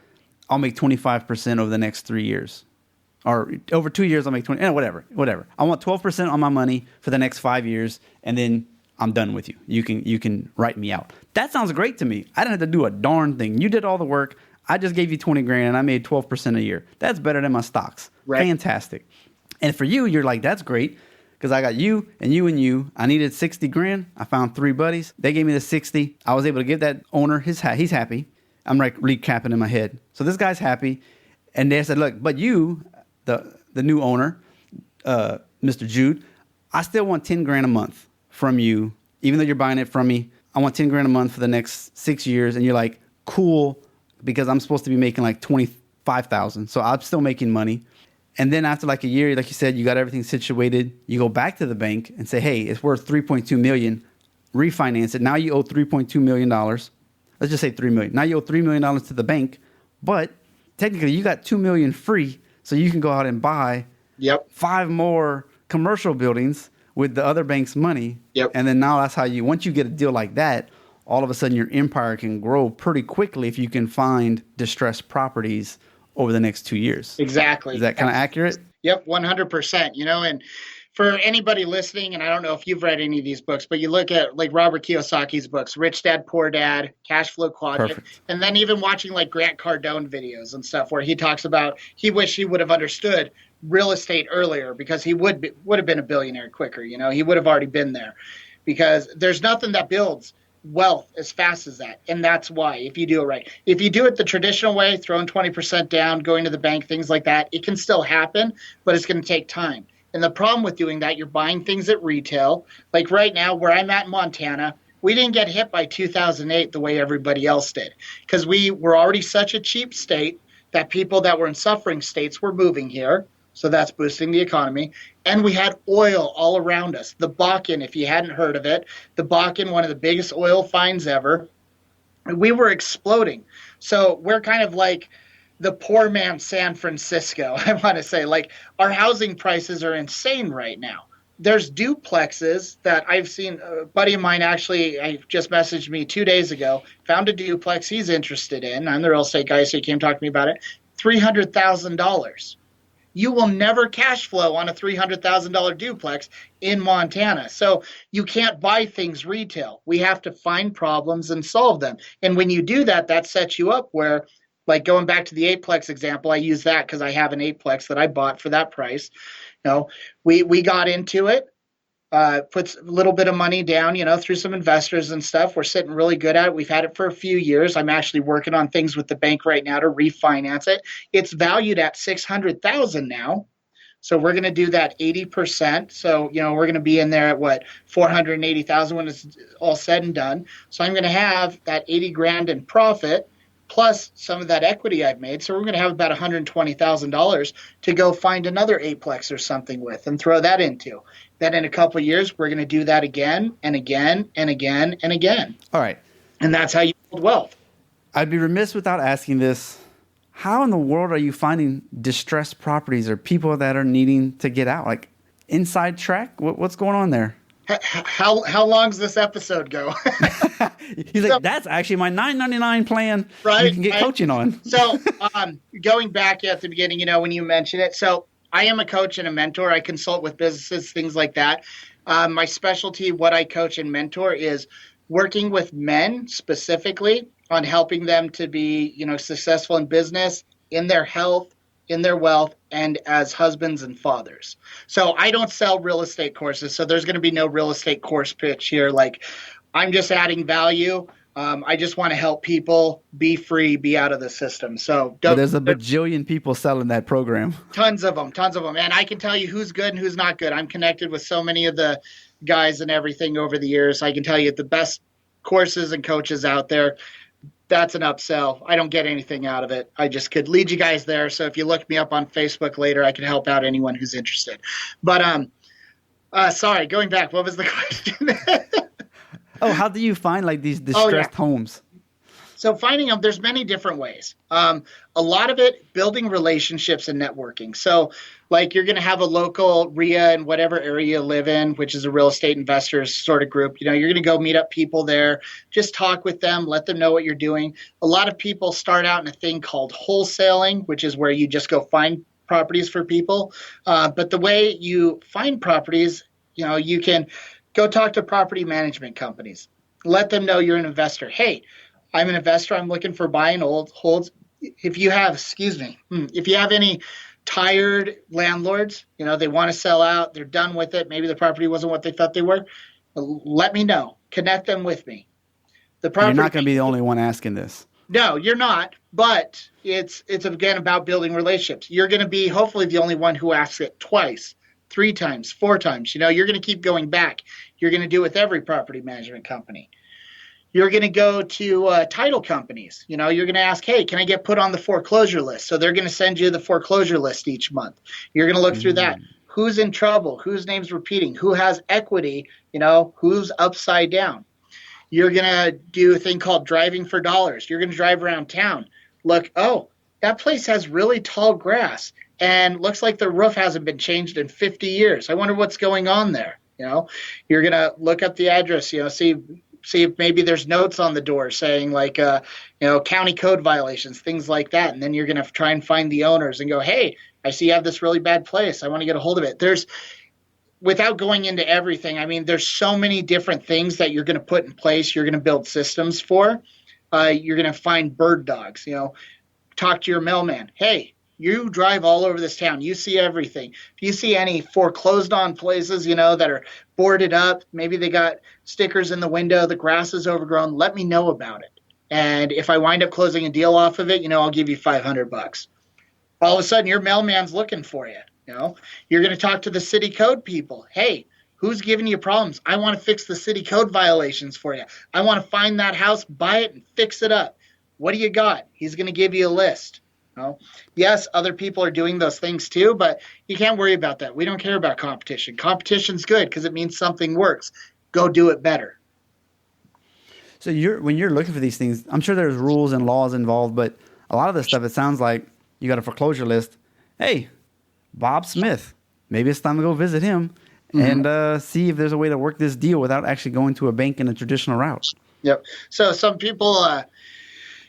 I'll make 25% over the next 3 years. Or over 2 years, I'll make 20, whatever. I want 12% on my money for the next 5 years, and then I'm done with you. You can write me out. That sounds great to me. I didn't have to do a darn thing. You did all the work. I just gave you 20 grand and I made 12% a year. That's better than my stocks. Right. Fantastic. And for you, you're like, that's great because I got you and you and you. I needed 60 grand. I found 3 buddies. They gave me the 60. I was able to give that owner he's happy. I'm like recapping in my head. So this guy's happy. And they said, look, but you, the new owner, Mr. Jude, I still want 10 grand a month from you, even though you're buying it from me. I want 10 grand a month for the next 6 years. And you're like, cool, because I'm supposed to be making like 25,000. So I'm still making money. And then after like a year, like you said, you got everything situated. You go back to the bank and say, hey, it's worth 3.2 million. Refinance it. Now you owe $3.2 million. Let's just say 3 million. Now you owe $3 million to the bank, but technically you got 2 million free. So you can go out and buy 5 more commercial buildings with the other bank's money. And then now that's how once you get a deal like that, all of a sudden your empire can grow pretty quickly if you can find distressed properties over the next 2 years. Exactly. Is that kind of accurate? Yep, 100%. And for anybody listening, and I don't know if you've read any of these books, but you look at like Robert Kiyosaki's books, Rich Dad, Poor Dad, Cash Flow Quadrant, and then even watching like Grant Cardone videos and stuff where he talks about he wished he would have understood real estate earlier because he would have been a billionaire quicker. He would have already been there because there's nothing that builds wealth as fast as that. And that's why, if you do it right, if you do it the traditional way, throwing 20% down, going to the bank, things like that, it can still happen, but it's going to take time. And the problem with doing that, you're buying things at retail. Like right now, where I'm at in Montana, we didn't get hit by 2008 the way everybody else did because we were already such a cheap state that people that were in suffering states were moving here. So that's boosting the economy. And we had oil all around us. The Bakken, if you hadn't heard of it, the Bakken, one of the biggest oil finds ever. We were exploding. So we're kind of like the poor man San Francisco, I want to say. Like our housing prices are insane right now. There's duplexes that I've seen. A buddy of mine actually, I just messaged me 2 days ago, found a duplex he's interested in. I'm the real estate guy, so he came talk to me about it. $300,000. You will never cash flow on a $300,000 duplex in Montana. So you can't buy things retail. We have to find problems and solve them. And when you do that, that sets you up where, like going back to the eightplex example, I use that because I have an eightplex that I bought for that price. We got into it, puts a little bit of money down, through some investors and stuff. We're sitting really good at it. We've had it for a few years. I'm actually working on things with the bank right now to refinance it. It's valued at $600,000 now. So we're going to do that 80%. So, we're going to be in there at $480,000 when it's all said and done. So I'm going to have that 80 grand in profit plus some of that equity I've made. So we're going to have about $120,000 to go find another eightplex or something with and throw that into. Then in a couple of years, we're going to do that again and again and again and again. All right. And that's how you build wealth. I'd be remiss without asking this. How in the world are you finding distressed properties or people that are needing to get out? Like inside track? What's going on there? How long's this episode go? He's like, that's actually my $9.99 plan. Right, you can get coaching on. So going back at the beginning, when you mentioned it. So I am a coach and a mentor. I consult with businesses, things like that. My specialty, what I coach and mentor is working with men specifically on helping them to be, successful in business, in their health, in their wealth, and as husbands and fathers. So I don't sell real estate courses. So there's going to be no real estate course pitch here. Like I'm just adding value. I just want to help people be free, be out of the system. So But there's a bajillion people selling that program. Tons of them. And I can tell you who's good and who's not good. I'm connected with so many of the guys and everything over the years. I can tell you the best courses and coaches out there. That's an upsell. I don't get anything out of it. I just could lead you guys there. So if you look me up on Facebook later, I can help out anyone who's interested. But sorry, going back, what was the question? Oh, how do you find like these distressed homes? So finding them, there's many different ways. A lot of it, building relationships and networking. So like you're going to have a local RIA in whatever area you live in, which is a real estate investors sort of group. You're going to go meet up people there, just talk with them, let them know what you're doing. A lot of people start out in a thing called wholesaling, which is where you just go find properties for people. But the way you find properties, you can go talk to property management companies. Let them know you're an investor. Hey, I'm an investor. I'm looking for buy and holds. If you have, if you have any tired landlords, they want to sell out, they're done with it. Maybe the property wasn't what they thought they were. Let me know. Connect them with me. You're not going to be the only one asking this. No, you're not. But it's again about building relationships. You're going to be hopefully the only one who asks it twice, 3 times, 4 times. You're going to keep going back. You're going to do it with every property management company. You're going to go to title companies. You're going to ask, hey, can I get put on the foreclosure list? So they're going to send you the foreclosure list each month. You're going to look through that. Who's in trouble? Whose name's repeating? Who has equity? Who's upside down? You're going to do a thing called driving for dollars. You're going to drive around town. Look, oh, that place has really tall grass and looks like the roof hasn't been changed in 50 years. I wonder what's going on there. You're going to look up the address, see if maybe there's notes on the door saying like, county code violations, things like that. And then you're going to try and find the owners and go, hey, I see you have this really bad place. I want to get a hold of it. Without going into everything, there's so many different things that you're going to put in place. You're going to build systems for. You're going to find bird dogs, talk to your mailman. Hey, you drive all over this town. You see everything. If you see any foreclosed on places, that are boarded up, maybe they got stickers in the window, the grass is overgrown, let me know about it. And if I wind up closing a deal off of it, I'll give you $500. All of a sudden, your mailman's looking for you. You're going to talk to the city code people. Hey, who's giving you problems? I want to fix the city code violations for you. I want to find that house, buy it, and fix it up. What do you got? He's going to give you a list. Yes, other people are doing those things too, but you can't worry about that. We don't care about competition. Competition's good because it means something works. Go do it better. So when you're looking for these things, I'm sure there's rules and laws involved, but a lot of this stuff, it sounds like you got a foreclosure list. Hey, Bob Smith, maybe it's time to go visit him and see if there's a way to work this deal without actually going to a bank in a traditional route. Yep. So some people,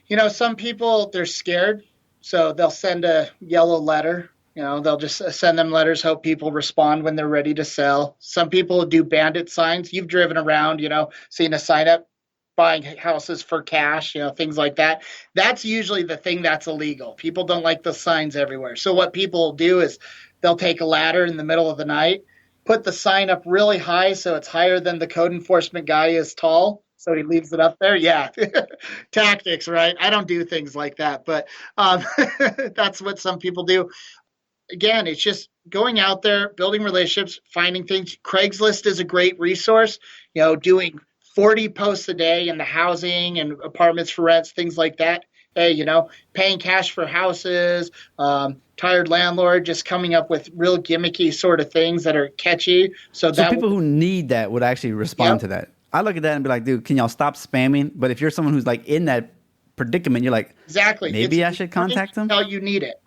they're scared. So they'll send a yellow letter. They'll just send them letters, hope people respond when they're ready to sell. Some people do bandit signs. You've driven around, seen a sign up, buying houses for cash, things like that. That's usually the thing that's illegal. People don't like the signs everywhere. So what people do is they'll take a ladder in the middle of the night, put the sign up really high so it's higher than the code enforcement guy is tall. So he leaves it up there. Yeah. Tactics, right? I don't do things like that, but that's what some people do. Again, it's just going out there, building relationships, finding things. Craigslist is a great resource, doing 40 posts a day in the housing and apartments for rents, things like that. Hey, paying cash for houses, tired landlord, just coming up with real gimmicky sort of things that are catchy. So that people who need that would actually respond to that. I look at that and be like, dude, can y'all stop spamming? But if you're someone who's like in that predicament, you're like, exactly. Maybe I should contact them until you need it.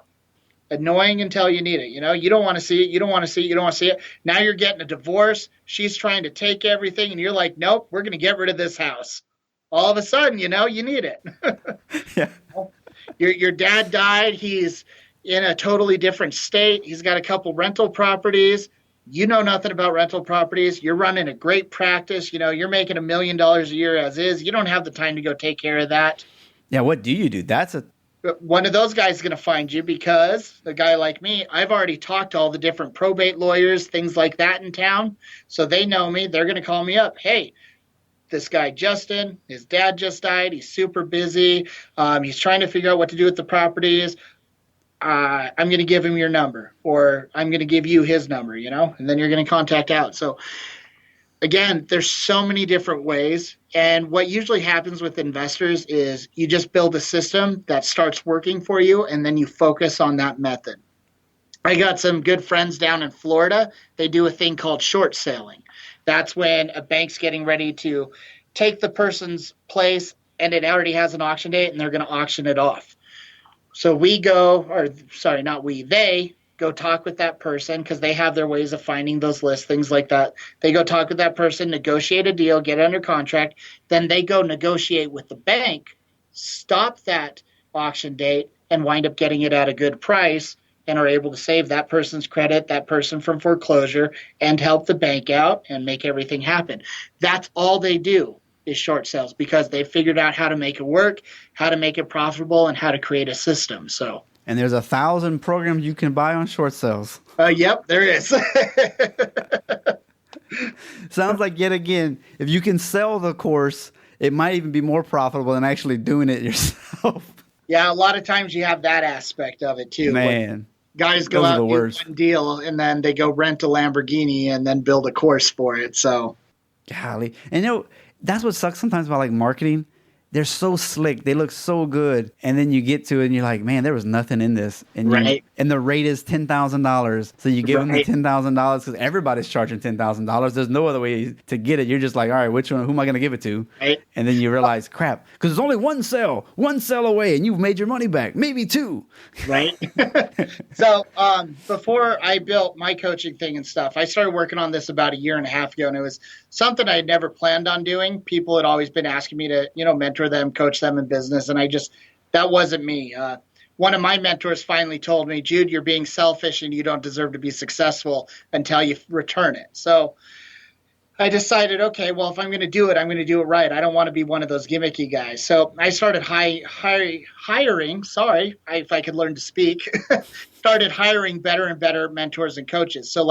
Annoying until you need it. You don't want to see it. You don't want to see it. You don't want to see it. Now you're getting a divorce. She's trying to take everything, and you're like, nope, we're going to get rid of this house. All of a sudden, you need it. Yeah. Your dad died. He's in a totally different state. He's got a couple rental properties. You know nothing about rental properties. You're running a great practice. You're making $1 million a year as is. You don't have the time to go take care of that. Yeah, what do you do? One of those guys is going to find you because a guy like me, I've already talked to all the different probate lawyers, things like that in town. So they know me. They're going to call me up. Hey, this guy, Justin, his dad just died. He's super busy. He's trying to figure out what to do with the properties. I'm going to give him your number, or I'm going to give you his number, and then you're going to contact out. So again, there's so many different ways. And what usually happens with investors is you just build a system that starts working for you, and then you focus on that method. I got some good friends down in Florida. They do a thing called short selling. That's when a bank's getting ready to take the person's place and it already has an auction date and they're going to auction it off. So they go talk with that person because they have their ways of finding those lists, things like that. They go talk with that person, negotiate a deal, get under contract. Then they go negotiate with the bank, stop that auction date, and wind up getting it at a good price, and are able to save that person's credit, that person from foreclosure, and help the bank out and make everything happen. That's all they do is short sales, because they figured out how to make it work, how to make it profitable, and how to create a system. So, and there's 1,000 programs you can buy on short sales. Yep, there is. Sounds like, yet again, if you can sell the course, it might even be more profitable than actually doing it yourself. Yeah, a lot of times you have that aspect of it too. Man. Guys go out and do one deal, and then they go rent a Lamborghini and then build a course for it. So, golly. And that's what sucks sometimes about like marketing. They're so slick. They look so good. And then you get to it and you're like, man, there was nothing in this. And right. And the rate is $10,000. So you give them the $10,000 because everybody's charging $10,000. There's no other way to get it. You're just like, all right, which one? Who am I going to give it to? Right. And then you realize, crap, because there's only one sale away and you've made your money back. Maybe two. Right. So before I built my coaching thing and stuff, I started working on this about 1.5 years ago. And it was something I had never planned on doing. People had always been asking me to, mentor them, coach them in business. And that wasn't me. One of my mentors finally told me, Jude, you're being selfish and you don't deserve to be successful until you return it. So I decided, okay, well, if I'm going to do it, I'm going to do it right. I don't want to be one of those gimmicky guys. So I started hiring, if I could learn to speak, started hiring better and better mentors and coaches. So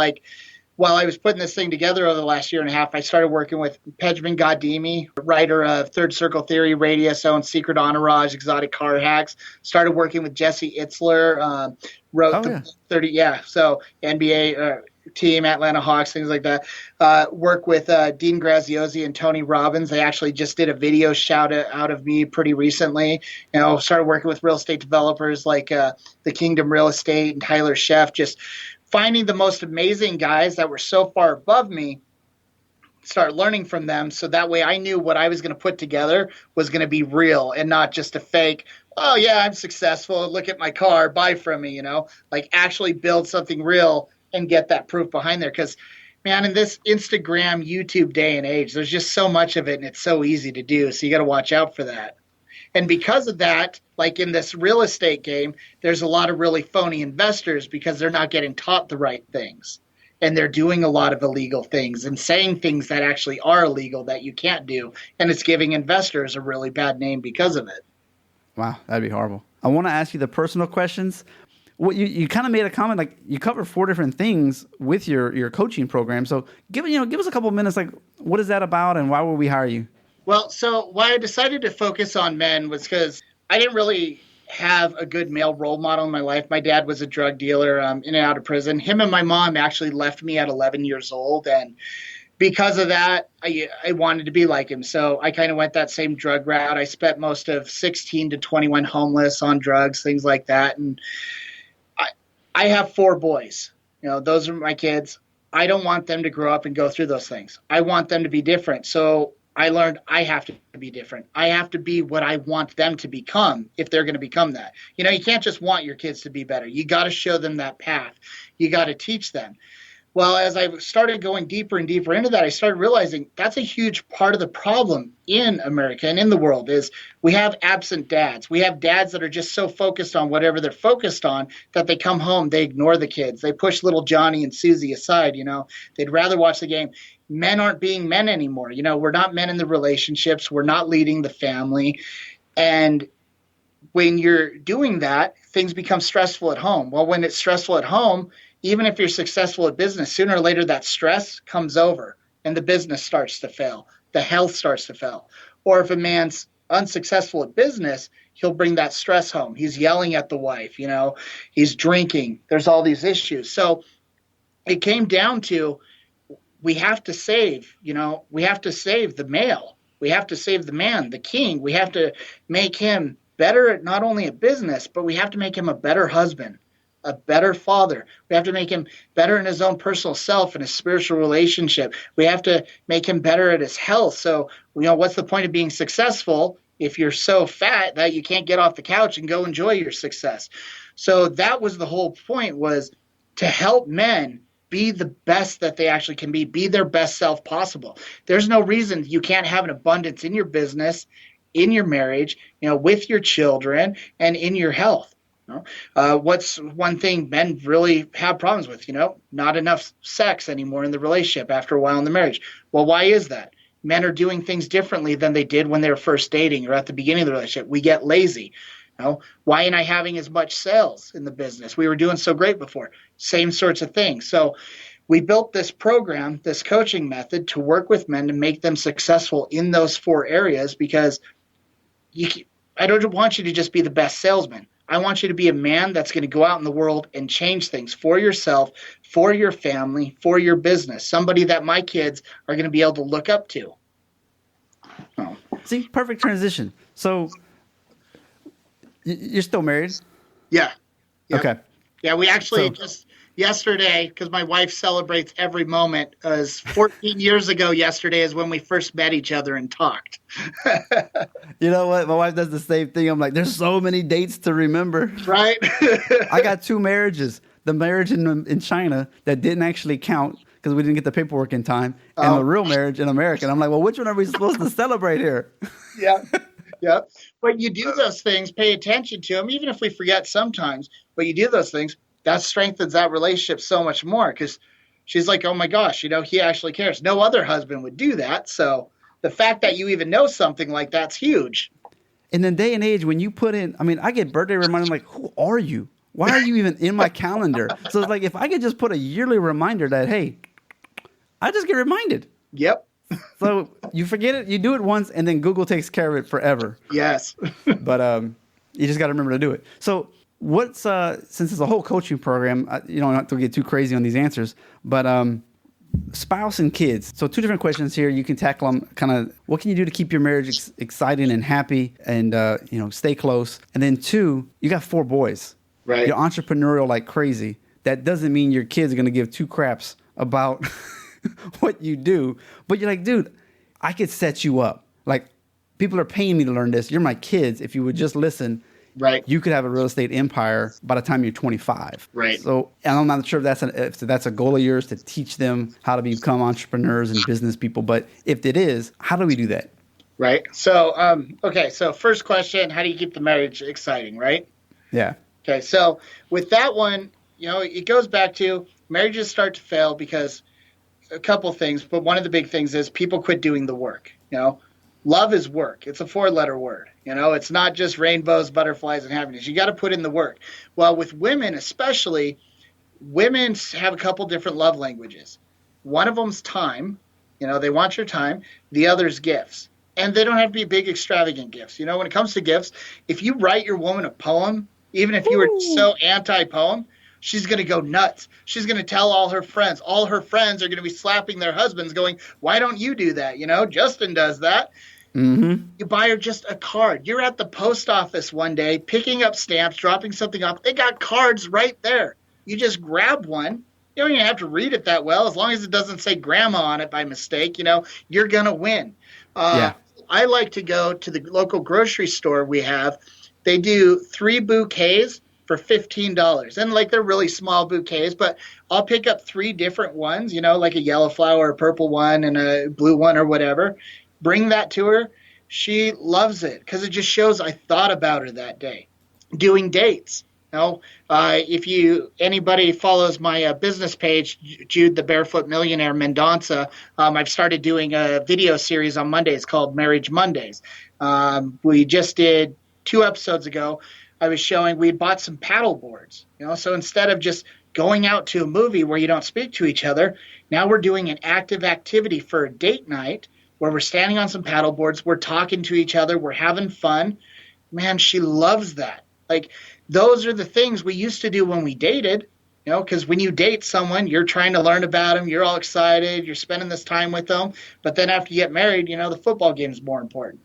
while I was putting this thing together over the last 1.5 years, I started working with Pejman Gadimi, writer of Third Circle Theory, Radius, owns Secret Entourage, Exotic Car Hacks. Started working with Jesse Itzler, wrote 30, so NBA team, Atlanta Hawks, things like that. Work with Dean Graziosi and Tony Robbins. They actually just did a video shout out of me pretty recently. Started working with real estate developers like the Kingdom Real Estate and Tyler Sheff, just finding the most amazing guys that were so far above me, start learning from them. So that way I knew what I was going to put together was going to be real and not just a fake, oh yeah, I'm successful, look at my car, buy from me, actually build something real and get that proof behind there. Because, man, in this Instagram, YouTube day and age, there's just so much of it and it's so easy to do. So you got to watch out for that. And because of that, like in this real estate game, there's a lot of really phony investors because they're not getting taught the right things. And they're doing a lot of illegal things and saying things that actually are illegal that you can't do. And it's giving investors a really bad name because of it. Wow, that'd be horrible. I want to ask you the personal questions. Well, you kind of made a comment, like you cover 4 different things with your coaching program. So give us a couple of minutes, like what is that about and why would we hire you? Well, so why I decided to focus on men was because I didn't really have a good male role model in my life. My dad was a drug dealer in and out of prison. Him and my mom actually left me at 11 years old. And because of that, I wanted to be like him. So I kind of went that same drug route. I spent most of 16 to 21 homeless on drugs, things like that. And I have 4 boys. Those are my kids. I don't want them to grow up and go through those things. I want them to be different. So I learned I have to be different. I have to be what I want them to become if they're going to become that. You can't just want your kids to be better. You got to show them that path. You got to teach them. Well, as I started going deeper and deeper into that, I started realizing that's a huge part of the problem in America and in the world is we have absent dads. We have dads that are just so focused on whatever they're focused on that they come home, they ignore the kids. They push little Johnny and Susie aside, They'd rather watch the game. Men aren't being men anymore. We're not men in the relationships. We're not leading the family. And when you're doing that, things become stressful at home. Well, when it's stressful at home, even if you're successful at business, sooner or later that stress comes over and the business starts to fail. the health starts to fail. Or if a man's unsuccessful at business, he'll bring that stress home. He's yelling at the wife, he's drinking. There's all these issues. So it came down to we have to save, we have to save the male. We have to save the man, the king. We have to make him better at not only at business, but we have to make him a better husband, a better father. We have to make him better in his own personal self and his spiritual relationship. We have to make him better at his health. So, what's the point of being successful if you're so fat that you can't get off the couch and go enjoy your success? So that was the whole point, was to help men be the best that they actually can be their best self possible. There's no reason you can't have an abundance in your business, in your marriage, with your children, and in your health. What's one thing men really have problems with? Not enough sex anymore in the relationship after a while in the marriage. Well, why is that? Men are doing things differently than they did when they were first dating or at the beginning of the relationship. We get lazy. Why ain't I having as much sales in the business? We were doing so great before. Same sorts of things. So we built this program, this coaching method, to work with men to make them successful in those 4 areas, because I don't want you to just be the best salesman. I want you to be a man that's going to go out in the world and change things for yourself, for your family, for your business. Somebody that my kids are going to be able to look up to. Oh. See, perfect transition. So you're still married? Yeah. Yep. Okay. Yeah, we actually just yesterday, because my wife celebrates every moment, as 14 years ago yesterday is when we first met each other and talked. You know what? My wife does the same thing. I'm like, there's so many dates to remember. Right? I got 2 marriages. The marriage in China that didn't actually count because we didn't get the paperwork in time, and the real marriage in America. And I'm like, well, which one are we supposed to celebrate here? Yeah. Yeah. But you do those things, pay attention to them, even if we forget sometimes, but you do those things, that strengthens that relationship so much more, because she's like, oh my gosh, he actually cares. No other husband would do that. So the fact that you even know something like that's huge. In the day and age when you put in, I get birthday reminders, like, who are you? Why are you even in my calendar? So it's like, if I could just put a yearly reminder that, hey, I just get reminded. Yep. So you forget it, you do it once, and then Google takes care of it forever. Yes. But you just got to remember to do it. So what's since it's a whole coaching program, not to get too crazy on these answers, but spouse and kids. So 2 different questions here. You can tackle them kind of, what can you do to keep your marriage exciting and happy and, stay close? And then 2, you got 4 boys. Right. You're entrepreneurial like crazy. That doesn't mean your kids are going to give 2 craps about what you do, but you're like, dude, I could set you up. Like, people are paying me to learn this. You're my kids. If you would just listen, right, you could have a real estate empire by the time you're 25. Right. So, and I'm not sure if that's a goal of yours, to teach them how to become entrepreneurs and business people. But if it is, how do we do that? Right. So, okay. So first question, how do you keep the marriage exciting? Right. Yeah. Okay. So with that one, it goes back to marriages start to fail because a couple things, but one of the big things is people quit doing the work. Love is work. It's a 4-letter word. It's not just rainbows, butterflies, and happiness. You got to put in the work. Well, with women especially, women have a couple different love languages. One of them's time. They want your time. The other's gifts. And they don't have to be big, extravagant gifts. When it comes to gifts, if you write your woman a poem, even if you were so anti-poem, she's going to go nuts. She's going to tell all her friends. All her friends are going to be slapping their husbands going, why don't you do that? Justin does that. Mm-hmm. You buy her just a card. You're at the post office one day, picking up stamps, dropping something off. They got cards right there. You just grab one. You don't even have to read it that well. As long as it doesn't say grandma on it by mistake, you're going to win. Yeah. I like to go to the local grocery store we have. They do 3 bouquets for $15. And they're really small bouquets, but I'll pick up 3 different ones, like a yellow flower, a purple one, and a blue one or whatever. Bring that to her. She loves it because it just shows I thought about her that day. Doing dates. If anybody follows my business page, Jude the Barefoot Millionaire Mendonsa, I've started doing a video series on Mondays called Marriage Mondays. We just did 2 episodes ago. I was showing we'd bought some paddle boards, so instead of just going out to a movie where you don't speak to each other, now we're doing an active activity for a date night where we're standing on some paddle boards, we're talking to each other, we're having fun. Man, she loves that. Like, those are the things we used to do when we dated, because when you date someone, you're trying to learn about them, you're all excited, you're spending this time with them. But then after you get married, the football game is more important.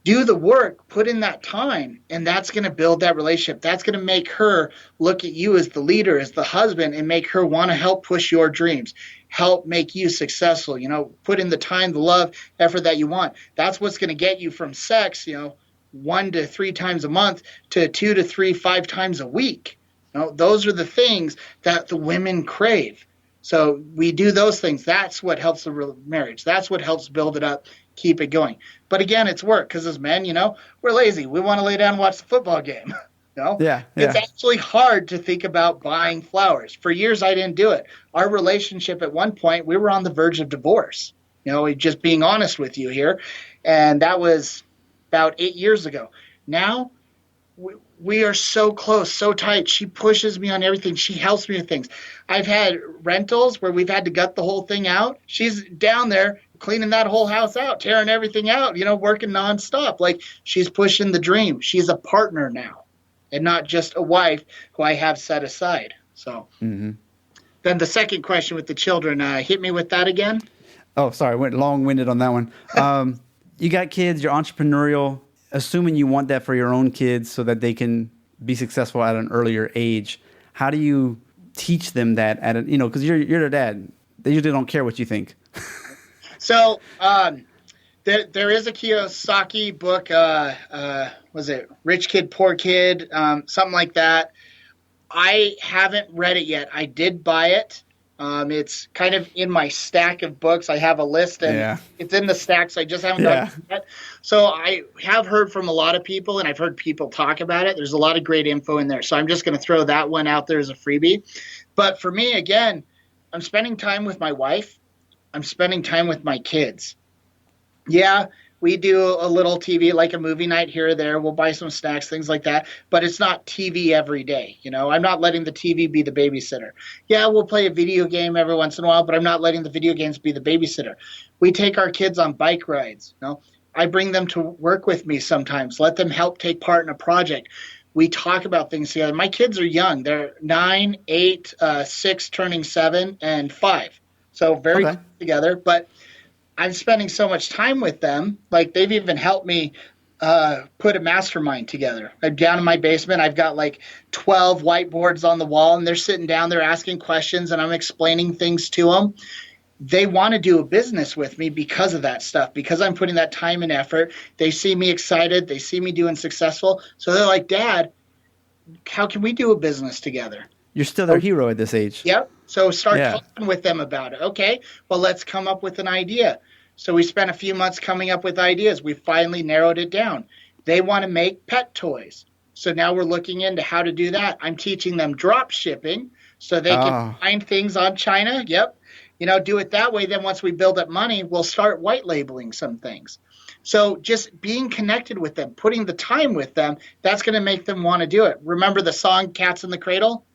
Do the work, put in that time, and that's going to build that relationship. That's going to make her look at you as the leader, as the husband, and make her want to help push your dreams, help make you successful, put in the time, the love, effort that you want. That's what's going to get you from sex, 1 to 3 times a month to 2 to 3, 5 times a week. Those are the things that the women crave. So we do those things. That's what helps the marriage. That's what helps build it up, keep it going. But again, it's work, because as men, we're lazy. We want to lay down and watch the football game. Yeah. It's actually hard to think about buying flowers. For years, I didn't do it. Our relationship at one point, we were on the verge of divorce. Just being honest with you here. And that was about 8 years ago. Now, we are so close, so tight. She pushes me on everything. She helps me with things. I've had rentals where we've had to gut the whole thing out. She's down there cleaning that whole house out, tearing everything out, working nonstop. Like, she's pushing the dream. She's a partner now and not just a wife who I have set aside. So Then the second question with the children, hit me with that again. Oh, sorry. I went long-winded on that one. You got kids, you're entrepreneurial, assuming you want that for your own kids so that they can be successful at an earlier age. How do you teach them that because you're their dad. They usually don't care what you think. So there is a Kiyosaki book, was it Rich Kid, Poor Kid, something like that. I haven't read it yet. I did buy it. It's kind of in my stack of books. I have a list, and it's in the stack, so I just haven't done it yet. So I have heard from a lot of people, and I've heard people talk about it. There's a lot of great info in there. So I'm just going to throw that one out there as a freebie. But for me, again, I'm spending time with my wife. I'm spending time with my kids. Yeah, we do a little TV, like a movie night here or there. We'll buy some snacks, things like that. But it's not TV every day. I'm not letting the TV be the babysitter. Yeah, we'll play a video game every once in a while, but I'm not letting the video games be the babysitter. We take our kids on bike rides. I bring them to work with me sometimes, let them help take part in a project. We talk about things together. My kids are young. They're 9, 8, 6, turning 7, and 5. So very close together. But I'm spending so much time with them. Like, they've even helped me put a mastermind together. I'm down in my basement. I've got like 12 whiteboards on the wall, and they're sitting down there asking questions, and I'm explaining things to them. They want to do a business with me because of that stuff, because I'm putting that time and effort. They see me excited. They see me doing successful. So they're like, Dad, how can we do a business together? You're still their hero at this age. Yep. So start talking with them about it. Okay, well, let's come up with an idea. So we spent a few months coming up with ideas. We finally narrowed it down. They want to make pet toys. So now we're looking into how to do that. I'm teaching them drop shipping so they can find things on China. Yep. Do it that way. Then once we build up money, we'll start white labeling some things. So just being connected with them, putting the time with them, that's going to make them want to do it. Remember the song Cats in the Cradle?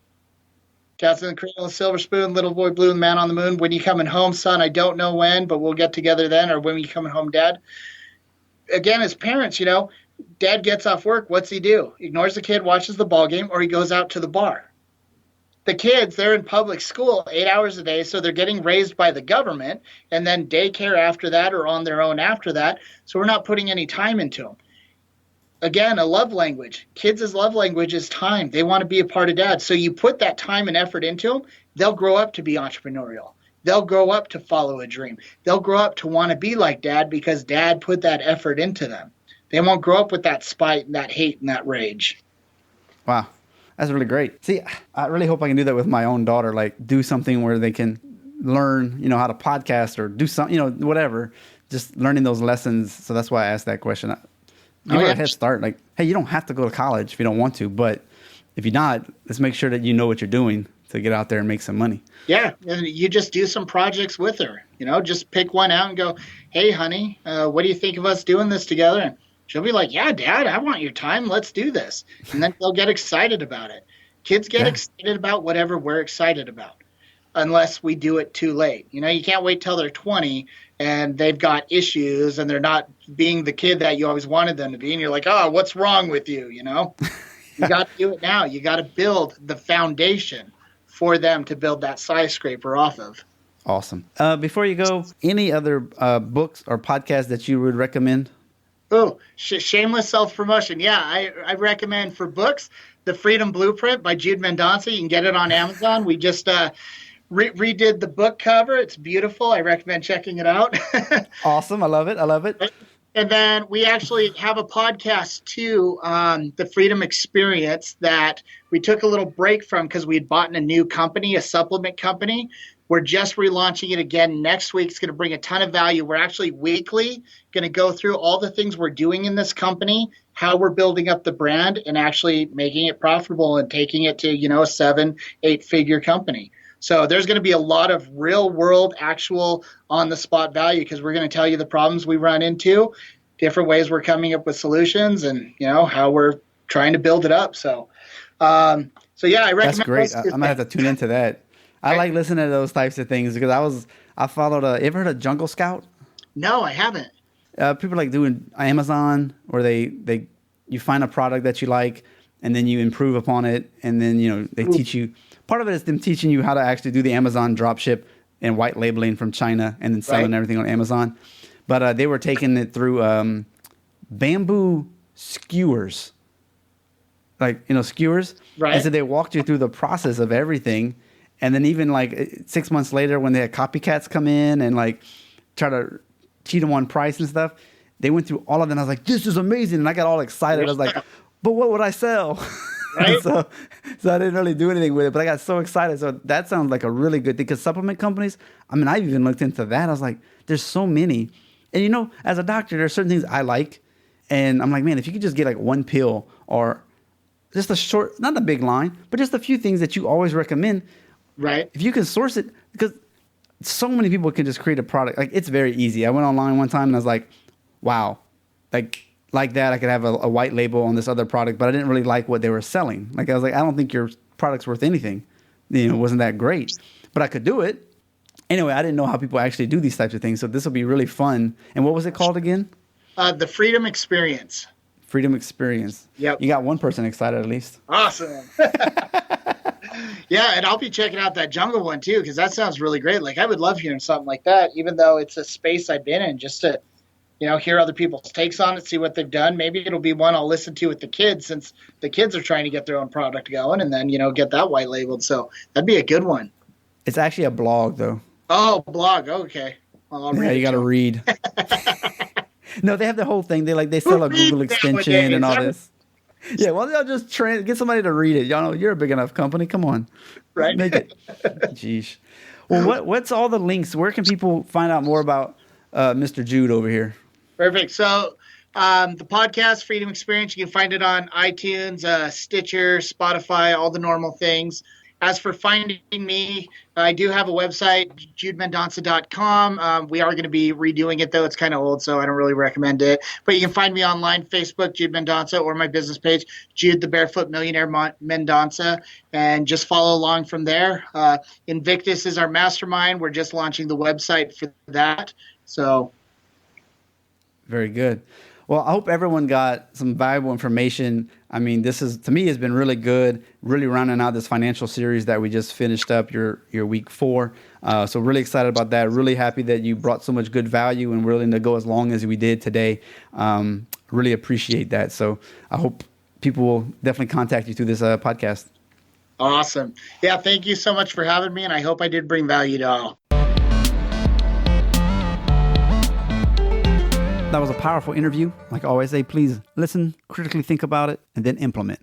Cats in the Cradle, a silver spoon, little boy blue, and man on the moon. When you coming home, son? I don't know when, but we'll get together then. Or when you coming home, Dad? Again, as parents, Dad gets off work. What's he do? Ignores the kid, watches the ball game, or he goes out to the bar. The kids, they're in public school 8 hours a day, so they're getting raised by the government, and then daycare after that or on their own after that. So we're not putting any time into them. Again, a love language. Kids' love language is time. They want to be a part of Dad. So you put that time and effort into them, they'll grow up to be entrepreneurial. They'll grow up to follow a dream. They'll grow up to want to be like Dad because Dad put that effort into them. They won't grow up with that spite and that hate and that rage. Wow. That's really great. See, I really hope I can do that with my own daughter, like do something where they can learn, how to podcast or do something, whatever, just learning those lessons. So that's why I asked that question. Give her a head start. Like, hey, you don't have to go to college if you don't want to, but if you're not, let's make sure that you know what you're doing to get out there and make some money. Yeah, and you just do some projects with her. Just pick one out and go, hey, honey, what do you think of us doing this together? And she'll be like, yeah, Dad, I want your time. Let's do this. And then they'll get excited about it. Kids get excited about whatever we're excited about. unless we do it too late. You can't wait till they're 20 and they've got issues and they're not being the kid that you always wanted them to be. And you're like, oh, what's wrong with you? You got to do it now. You got to build the foundation for them to build that skyscraper off of. Awesome. Before you go, any other books or podcasts that you would recommend? Oh, shameless self-promotion. Yeah, I recommend for books, The Freedom Blueprint by Jude Mendonsa. You can get it on Amazon. We just redid the book cover. It's beautiful. I recommend checking it out. Awesome. I love it. I love it. And then we actually have a podcast too, the Freedom Experience, that we took a little break from because we had bought a new company, a supplement company. We're just relaunching it again next week. It's going to bring a ton of value. We're actually weekly going to go through all the things we're doing in this company, how we're building up the brand and actually making it profitable and taking it to, a 7-8 figure company. So there's going to be a lot of real world, actual on the spot value because we're going to tell you the problems we run into, different ways we're coming up with solutions, and how we're trying to build it up. So yeah, I recommend. That's great. I'm gonna have to tune into that. I like listening to those types of things because I followed you ever heard of Jungle Scout? No, I haven't. People like doing Amazon where you find a product that you like and then you improve upon it, and then they teach you. Part of it is them teaching you how to actually do the Amazon dropship and white labeling from China and then selling everything on Amazon. But they were taking it through bamboo skewers, skewers. Right. And so they walked you through the process of everything. And then even like 6 months later, when they had copycats come in and like try to cheat them on price and stuff, they went through all of them. I was like, this is amazing. And I got all excited. I was like, but what would I sell? Right? so I didn't really do anything with it, but I got so excited. So that sounds like a really good thing because supplement companies, I've even looked into that. I was like, there's so many. And as a doctor, there are certain things I like. And I'm like, man, if you could just get like one pill or just a short, not a big line, but just a few things that you always recommend. Right. If you can source it, because so many people can just create a product. Like, it's very easy. I went online one time and I was like, wow, like that, I could have a white label on this other product, but I didn't really like what they were selling. Like, I was like, I don't think your product's worth anything. It wasn't that great, but I could do it. Anyway, I didn't know how people actually do these types of things, so this will be really fun. And what was it called again? The Freedom Experience. Freedom Experience. Yep. You got one person excited at least. Awesome. Yeah, and I'll be checking out that jungle one too, because that sounds really great. Like, I would love hearing something like that, even though it's a space I've been in, just to hear other people's takes on it, see what they've done. Maybe it'll be one I'll listen to with the kids, since the kids are trying to get their own product going, and then, get that white labeled. So that'd be a good one. It's actually a blog, though. Oh, blog. Okay. Well, I'll read you got to read. No, they have the whole thing. They sell a Google extension and all this. Yeah, well, they'll just get somebody to read it. Y'all know you're a big enough company. Come on. Right. Make it. Jeez. Well, what's all the links? Where can people find out more about Mr. Jude over here? Perfect. So the podcast, Freedom Experience, you can find it on iTunes, Stitcher, Spotify, all the normal things. As for finding me, I do have a website, judemendonsa.com. We are going to be redoing it, though. It's kind of old, so I don't really recommend it. But you can find me online, Facebook, Jude Mendonsa, or my business page, Jude the Barefoot Millionaire Mendonsa, and just follow along from there. Invictus is our mastermind. We're just launching the website for that. So, very good. Well, I hope everyone got some valuable information. This is, to me, has been really good, really rounding out this financial series that we just finished up, your week 4. So really excited about that. Really happy that you brought so much good value and willing to go as long as we did today. Really appreciate that. So I hope people will definitely contact you through this podcast. Awesome. Yeah, thank you so much for having me, and I hope I did bring value to all. That was a powerful interview. Like I always say, please listen, critically think about it, and then implement.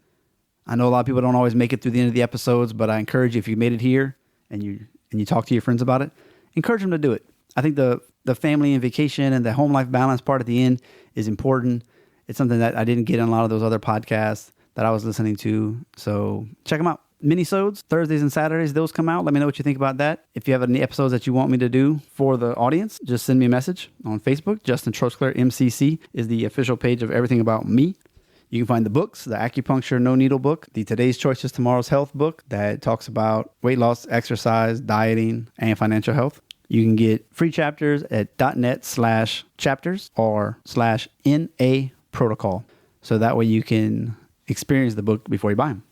I know a lot of people don't always make it through the end of the episodes, but I encourage you, if you made it here and you talk to your friends about it, encourage them to do it. I think the family and vacation and the home life balance part at the end is important. It's something that I didn't get in a lot of those other podcasts that I was listening to. So check them out. Minisodes, Thursdays and Saturdays, those come out. Let me know what you think about that. If you have any episodes that you want me to do for the audience, just send me a message on Facebook. Justin Troskler, MCC, is the official page of everything about me. You can find the books, the Acupuncture No Needle book, the Today's Choices, Tomorrow's Health book that talks about weight loss, exercise, dieting, and financial health. You can get free chapters at .net/chapters or /NA protocol. So that way you can experience the book before you buy them.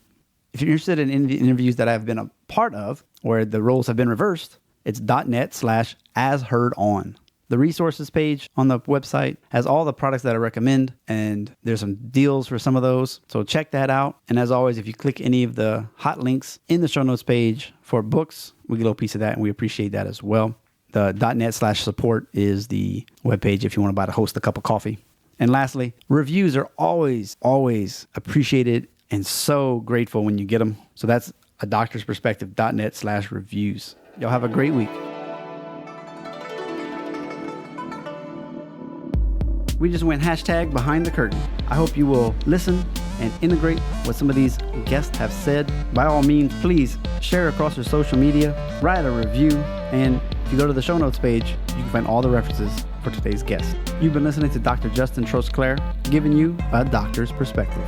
If you're interested in the interviews that I've been a part of, where the roles have been reversed, it's .net/asheardon. The resources page on the website has all the products that I recommend, and there's some deals for some of those. So check that out. And as always, if you click any of the hot links in the show notes page for books, we get a little piece of that, and we appreciate that as well. The .net/support is the webpage if you want to buy to host a cup of coffee. And lastly, reviews are always, always appreciated and so grateful when you get them. So that's a doctor's perspective, .net/reviews. Y'all have a great week. We just went #behind the curtain. I hope you will listen and integrate what some of these guests have said. By all means, please share across your social media, write a review, and if you go to the show notes page, you can find all the references for today's guest. You've been listening to Dr. Justin Trosclair, giving you a doctor's perspective.